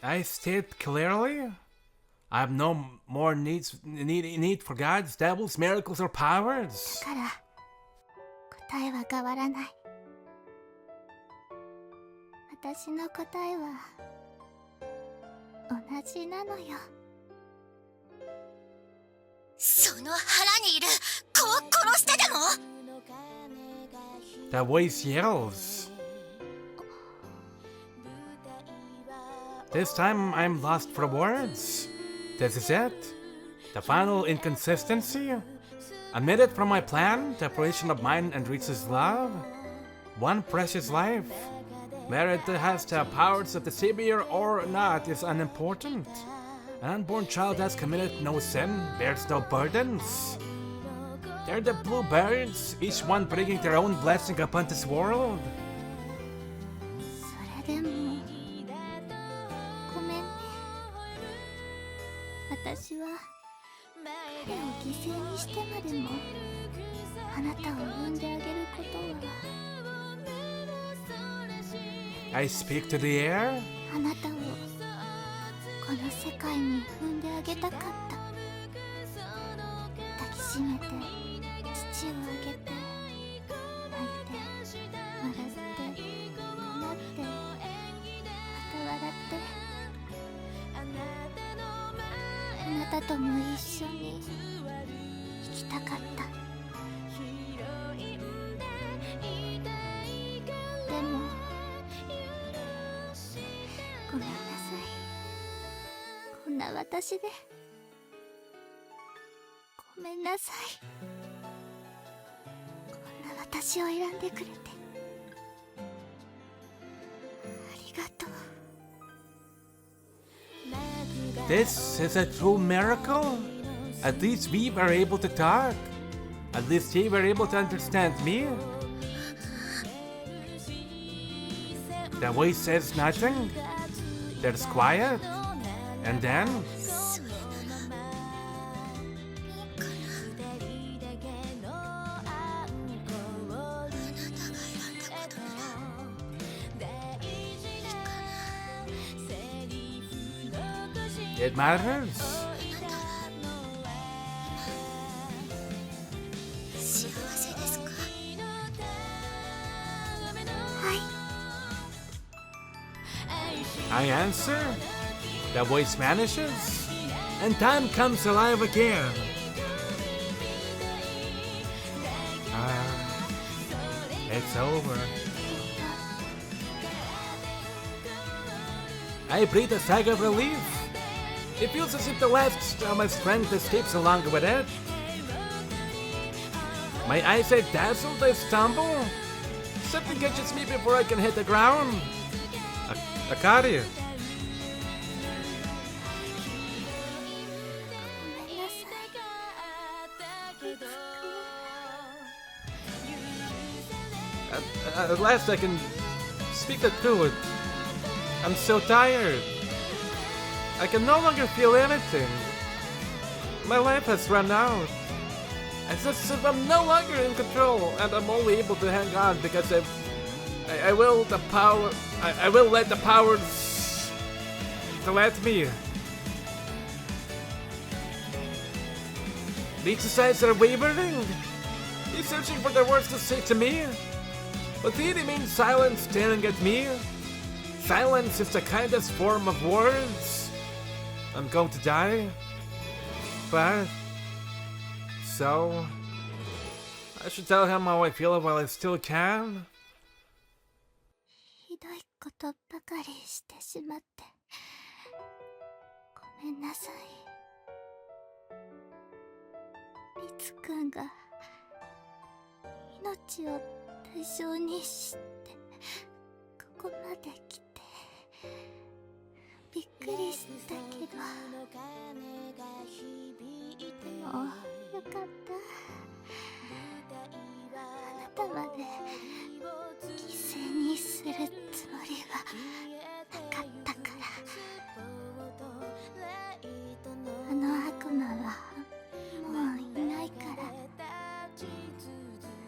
I state clearly, I have no more need for gods, devils, miracles, or powers. だから答えは変わらない。私の答えは同じなのよ。その腹にいる子を殺してでも。 The voice yells. This time I'm lost for words. This is it. The final inconsistency. A minute from my plan, the apparition of mine and Ritz's love. One precious life. Whether it has the powers of the savior or not is unimportant. An unborn child has committed no sin, bears no burdens. They're the bluebirds, each one bringing their own blessing upon this world. それでもごめんね。私は彼を犠牲にしてまでもあなたを産んであげることは、 I speak to the air. あなたをこの世界に産んであげたかった。抱きしめて父をあげて、泣いて笑って困ってまた笑って、あなたとも一緒に生きたかった。でもごめんなさい。こんな私でごめんなさい。こんな私を選んでくれてありがとう。 This is a true miracle. At least we were able to talk. At least they were able to understand me. The voice says nothing. There's quiet. And then... It matters. 幸せですか？はい。 I answer. The voice vanishes. And time comes alive again. It's over. I breathe a sigh of relief. It feels as if the last of my strength escapes along with it. My eyesight dazzled, I stumble. Something catches me before I can hit the ground. Akari. ごめんなさい。 At last I can speak the truth. I'm so tired. I can no longer feel anything. My life has run out. It's as if I'm no longer in control, and I'm only able to hang on because I will the power. I will let the powers to let me. Lisa's eyes are wavering. He's searching for the words to say to me, but he remains silent, staring at me. Silence is the kindest form of words. I'm going to die, but so I should tell him how I feel while I still can. ひどいことばかりしてしまってごめんなさい。リツくんが命を対象にしてここまで来てびっくりしたけど、でもよかった。あなたまで犠牲にするつもりはなかったから。あの悪魔はもういないから、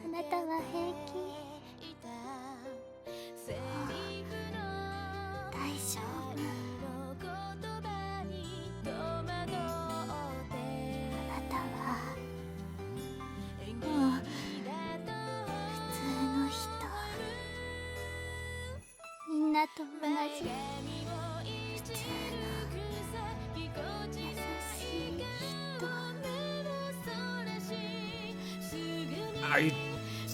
あなたは平気。大丈夫。あなたはもう普通の人。みんなと同じ普通の優しい人。 I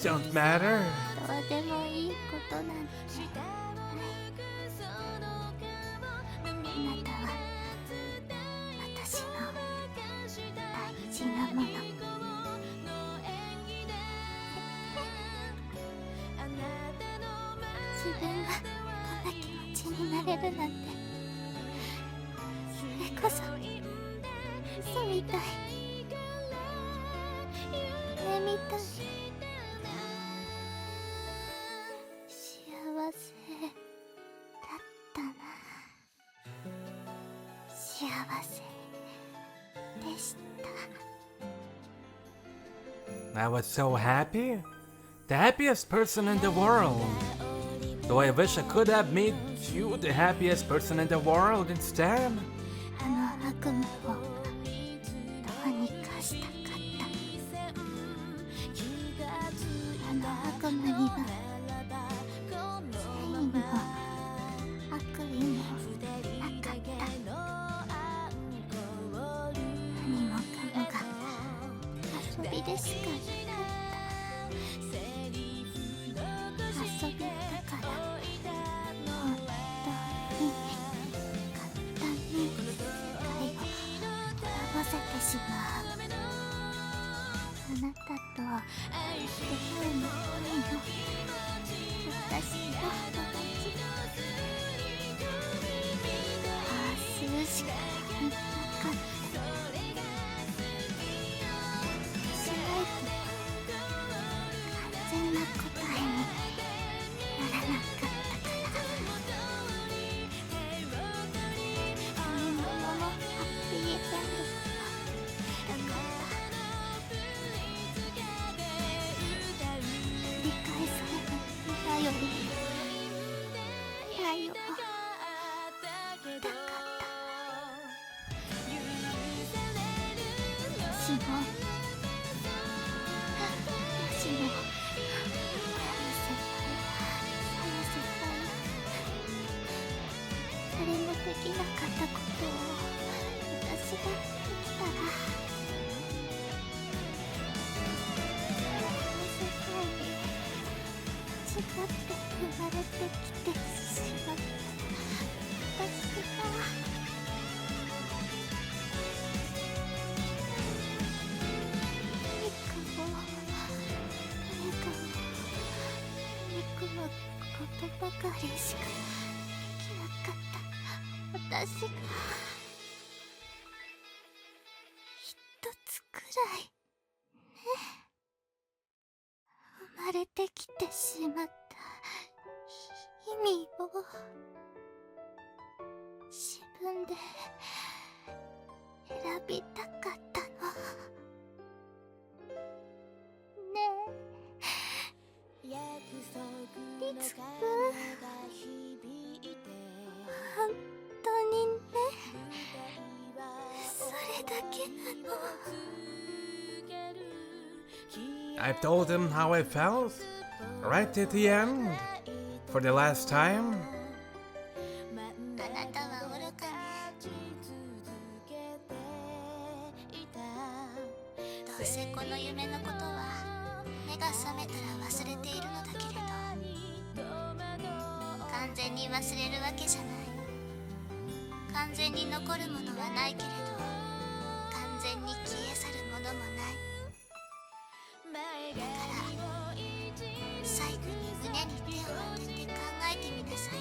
don't matter. どうでもいいことなんてない。あなたは私の大事なもの。自分がこんな気持ちになれるなんて、それこそ嘘みたい、夢みたい。幸せだったな。幸せでした。 I was so happy. The happiest person in the world. Though I wish I could have made you the happiest person in the world instead. あの悪魔をどうにかしたかった。あの悪魔には正義も悪意もなかった。何もかもが遊びでしかなかった。遊びだから本当に簡単に世界を滅ぼせてしまう。あなたと出会う前の私の友達、ああするしかなかった。しないと完全な答えにならなかったから。何者もハッピーエンドなかった。理解される頼りだよ。だから私も誰もできなかったことを私ができたら、この世界に違って生まれてきてしまった私が誰かを憎むことばかりしかできなかった私が一つくらいね、生まれてきてしまった意味を自分で選びたかったのねえ、リツくん、本当にね、それだけなの。 I told him how I felt, right at the end, for the last time. あなたは愚かね。どうせこの夢のことは目が覚めたら忘れているのだけれど、完全に忘れるわけじゃない。完全に残るものはないけれど、完全に消え去るものもない。だから最後に胸に手を当てて考えてみなさい。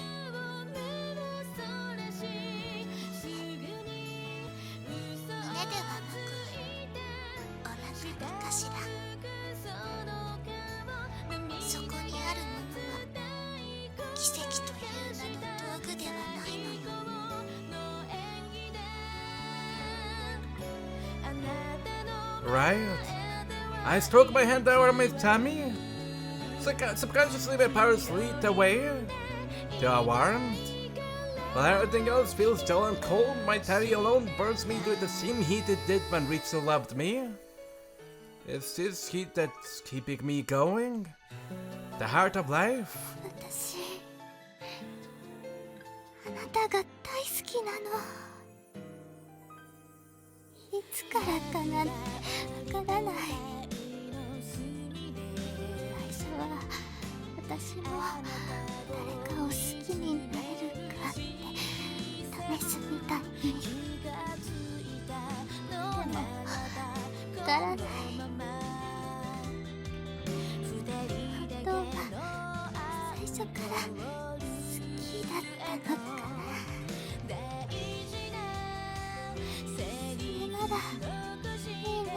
胸ではなくお腹にかしら。そこにあるものは奇跡という名の道具ではないのよ。Right? I stroke my hand over my tummy. Subconsciously, my powers lead the way to a warmth. While everything else feels dull and cold, my tummy alone burns me with the same heat it did when Ritsu loved me. It's this heat that's keeping me going. The heart of life. 私、あなたが大好きなの。いつからかなんてわからない。最初は私も誰かを好きになれるかって試すみたいに。でもわからない。本当は最初から好きだったのかな。それならいいな。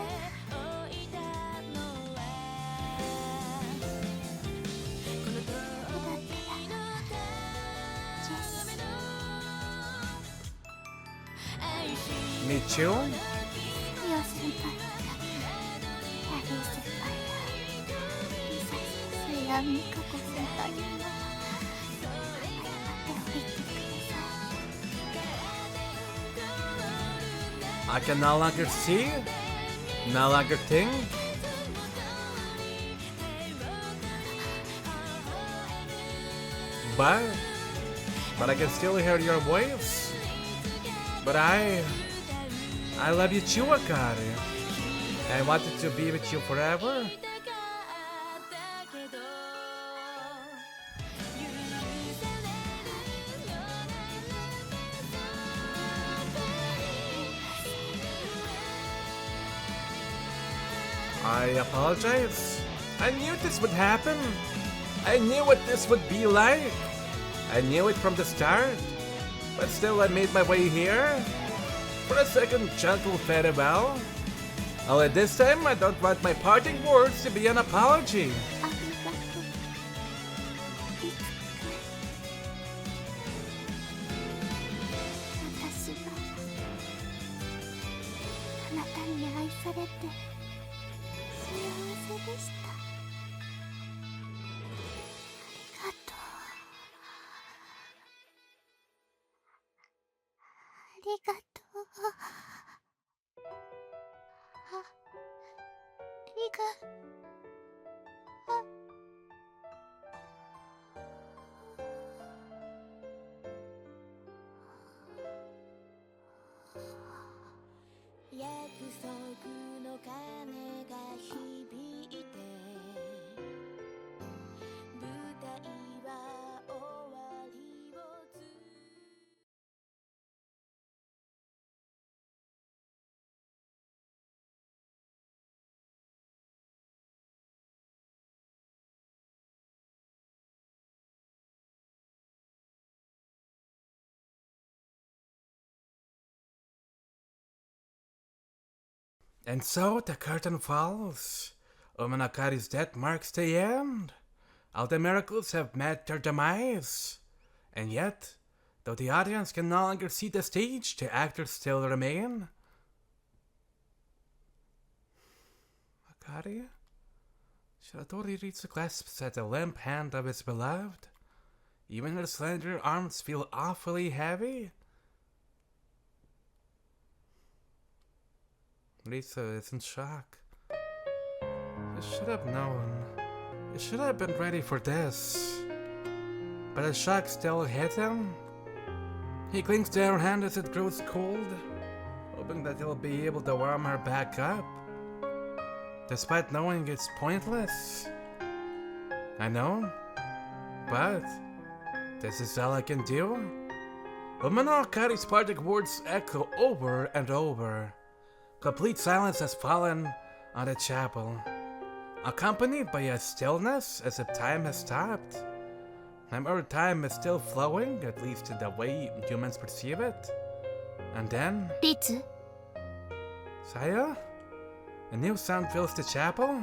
Me too? ミオ先輩やキャリー先輩やリサ先生やミカコ先輩にも謝っておいてください。 I can no longer see, no longer think. But I can still hear your voice. But I love you too, Akari. I wanted to be with you forever. I apologize. I knew this would happen. I knew what this would be like. I knew it from the start. But still, I made my way here. For a second gentle farewell. Only this time, I don't want my parting words to be an apology. ありがとう。いつか私はあなたに愛されて幸せでした。ありがとう。ありがとう。ありが約束の鐘が響いて舞台は終わりを告げ And so the curtain falls. Umanakari's death marks the end. All the miracles have met their demise. And yet, though the audience can no longer see the stage, the actors still remain. Akari? Shiratori Ritsu clasps at the limp hand of his beloved. Even her slender arms feel awfully heavy. Ritsu is in shock. You should have known. You should have been ready for this. But the shock still hit him. He clings to her hand as it grows cold, hoping that he'll be able to warm her back up. Despite knowing it's pointless. I know. But this is all I can do. Umano Akari's parting words echo over and over. Complete silence has fallen on the chapel, accompanied by a stillness as if time has stopped. Our time is still flowing, at least in the way humans perceive it. And then, リツ Saya? A new sound fills the chapel?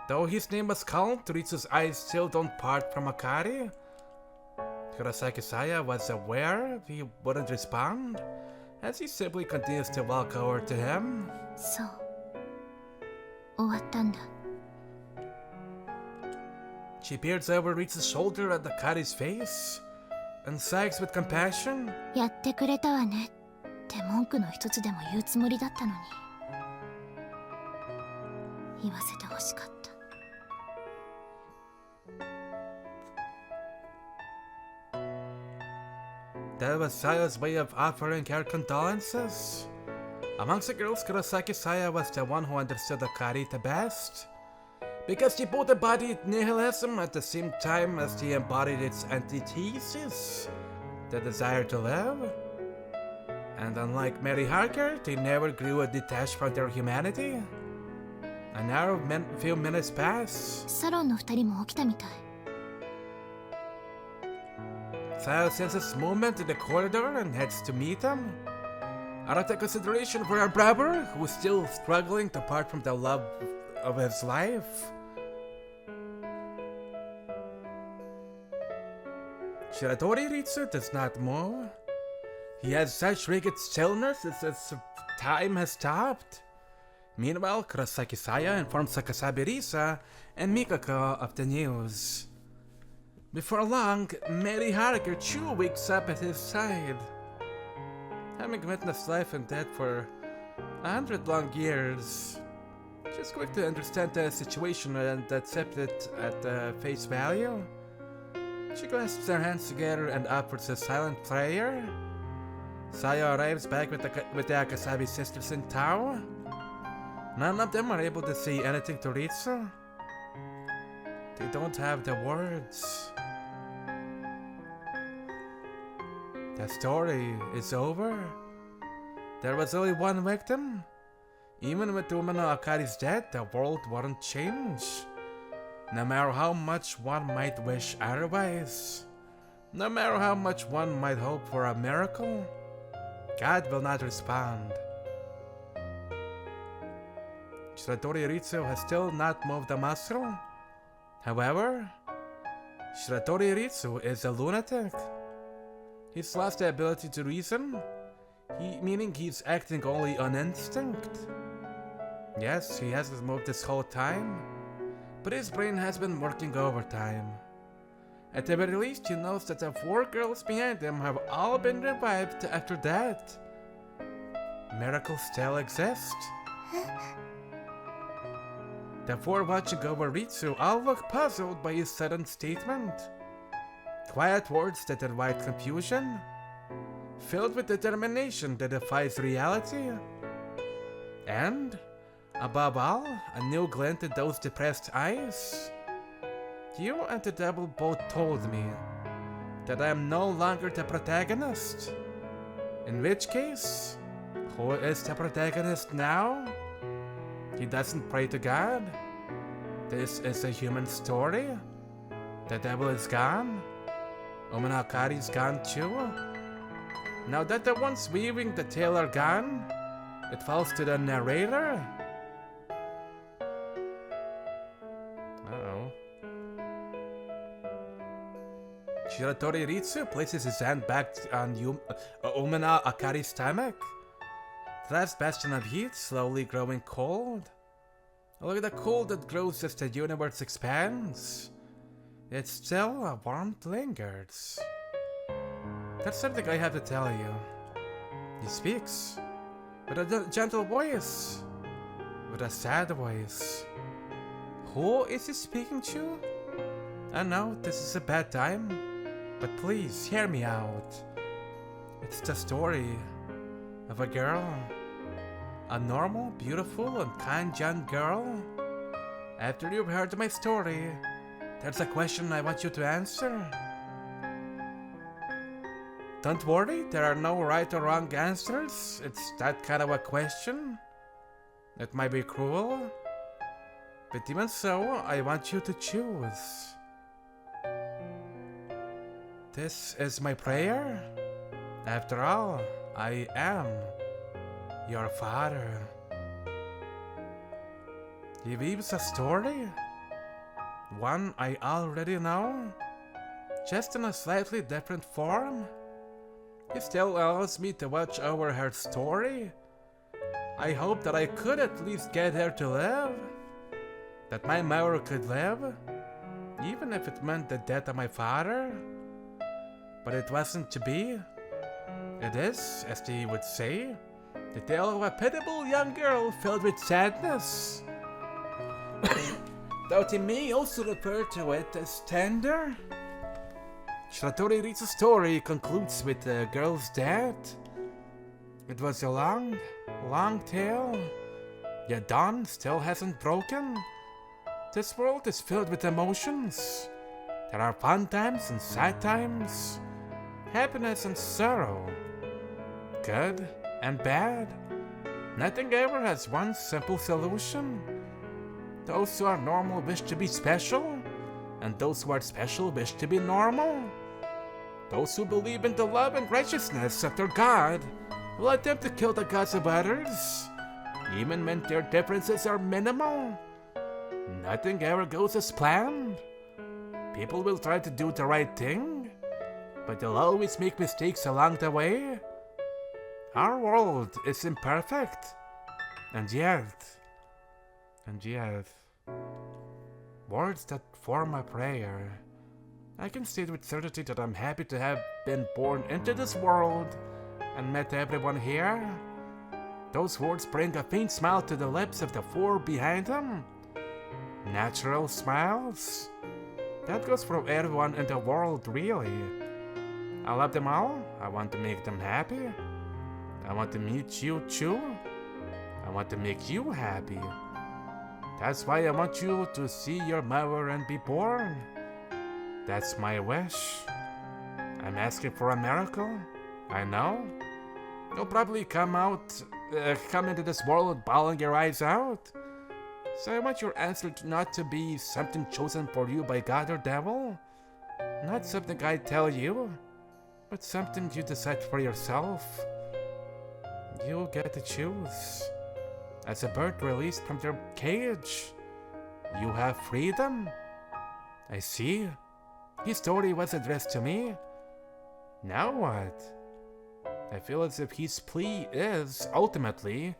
Though his name was called, Ritsu's eyes still don't part from Akari. Kurosaki Saya was aware he wouldn't respond, as he simply continues to walk over to him. そう終わったんだ She peers over Ritsu's shoulder at Akari's face, and sighs with compassion. やってくれたわねって文句の一つでも言うつもりだったのに言わせてほしかった That was Saya's way of offering her condolences. Amongst the girls, Kurosaki Saya was the one who understood Akari the best, because she both embodied nihilism at the same time as she embodied its antithesis, the desire to live. And unlike Mary Harker, they never grew detached from their humanity. A narrow few minutes pass. サロンの二人も起きたみたい Saya senses movement in the corridor and heads to meet them. Out of the consideration for her brother, who is still struggling to part from the love of his life. Shiratori Ritsu does not move. He has such rigid stillness as if time has stopped. Meanwhile, Kurosaki Saya informs Sakasabe Risa and Mikako of the news. Before long, Mary Harker Chu wakes up at his side. Having witnessed life and death for 100 long years, she's quick to understand the situation and accept it at face value. She clasps her hands together and offers a silent prayer. Saya arrives back with the Akasabi sisters in tow. None of them are able to say anything to Ritsu. They don't have the words. The story is over. There was only one victim. Even with Umino Akari's death, the world wouldn't change. No matter how much one might wish otherwise, no matter how much one might hope for a miracle, God will not respond. Shiratori Ritsu has still not moved a muscle. However, Shiratori Ritsu is a lunatic. He's lost the ability to reason, meaning he's acting only on instinct. Yes, he hasn't moved this whole time, but his brain has been working overtime. At the very least, he knows that the 4 girls behind him have all been revived after that. Miracles still exist. The 4 watching over Ritsu all look puzzled by his sudden statement. Quiet words that invite confusion, filled with determination that defies reality. And, above all, a new glint in those depressed eyes. You and the devil both told me that I am no longer the protagonist. In which case, who is the protagonist now? He doesn't pray to God. This is a human story. The devil is gone. Umino Akari's gone too. Now that the ones weaving the tale are gone, it falls to the narrator. Uh-oh. Shiratori Ritsu places his hand back on Umino Akari's stomach. The last bastion of heat slowly growing cold. Look at the cold that grows as the universe expands. Yet still a warmth lingers. That's something I have to tell you. He speaks with a gentle voice, with a sad voice. Who is he speaking to? I know this is a bad time, but please hear me out. It's the story of a girl. A normal, beautiful, and kind young girl. After you've heard my story, there's a question I want you to answer. Don't worry, there are no right or wrong answers. It's that kind of a question. It might be cruel, but even so, I want you to choose. This is my prayer. After all, I am your father. He weaves a story, one I already know, just in a slightly different form. He still allows me to watch over her story. I hope that I could at least get her to live, that my mother could live, even if it meant the death of my father. But it wasn't to be. It is, as they would say, the tale of a pitiable young girl filled with sadness. Though they may also refer to it as tender. Shiratori Ritsu's story concludes with the girl's death. It was a long, long tale, yet dawn still hasn't broken. This world is filled with emotions. There are fun times and sad times, happiness and sorrow, good and bad. Nothing ever has one simple solution. Those who are normal wish to be special, and those who are special wish to be normal. Those who believe in the love and righteousness of their God will attempt to kill the gods of others, even when their differences are minimal. Nothing ever goes as planned. People will try to do the right thing, but they'll always make mistakes along the way. Our world is imperfect, and yet, words that form a prayer. I can state with certainty that I'm happy to have been born into this world and met everyone here. Those words bring a faint smile to the lips of the four behind them. Natural smiles. That goes for everyone in the world, really. I love them all. I want to make them happy. I want to meet you too. I want to make you happy. That's why I want you to see your mother and be born. That's my wish. I'm asking for a miracle. I know. You'll probably come into this world bawling your eyes out. So I want your answer not to be something chosen for you by God or devil. Not something I tell you, but something you decide for yourself. You get to choose. As a bird released from their cage, you have freedom. I see. His story was addressed to me. Now what? I feel as if his plea is, ultimately,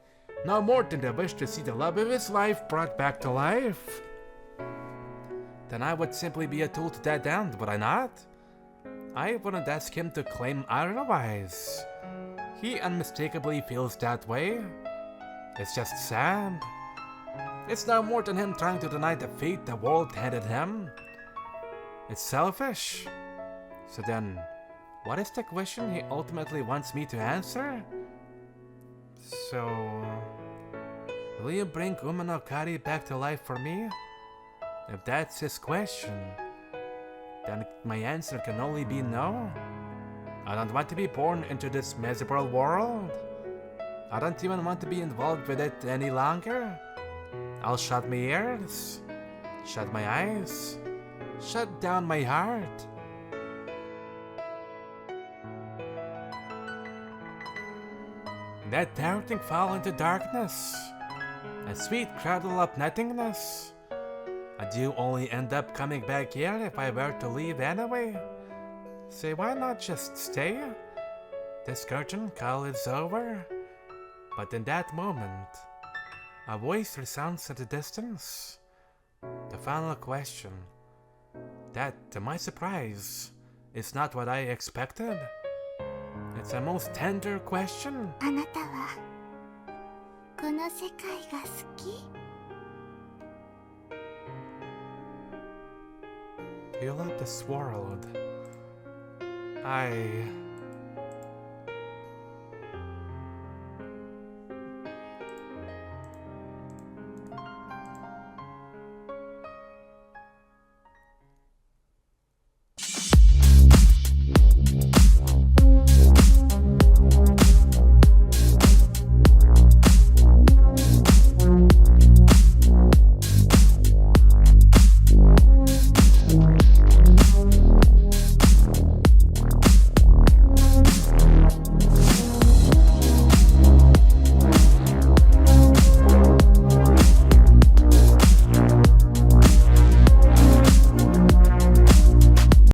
no more than the wish to see the love of his life brought back to life. Then I would simply be a tool to that end, would I not? I wouldn't ask him to claim otherwise. He unmistakably feels that way. It's just sad. It's no more than him trying to deny the fate the world handed him. It's selfish. So then, what is the question he ultimately wants me to answer? So, will you bring Umano Kari back to life for me? If that's his question, then my answer can only be no. I don't want to be born into this miserable world. I don't even want to be involved with it any longer. I'll shut my ears, shut my eyes, shut down my heart. Let everything fall into darkness, a sweet cradle of nothingness. And you only end up coming back here if I were to leave anyway. Say, why not just stay? This curtain call is over. But in that moment, a voice resounds in the distance. The final question. That, to my surprise, is not what I expected. It's a most tender question. あなたはこの世界が好き? You love this world. I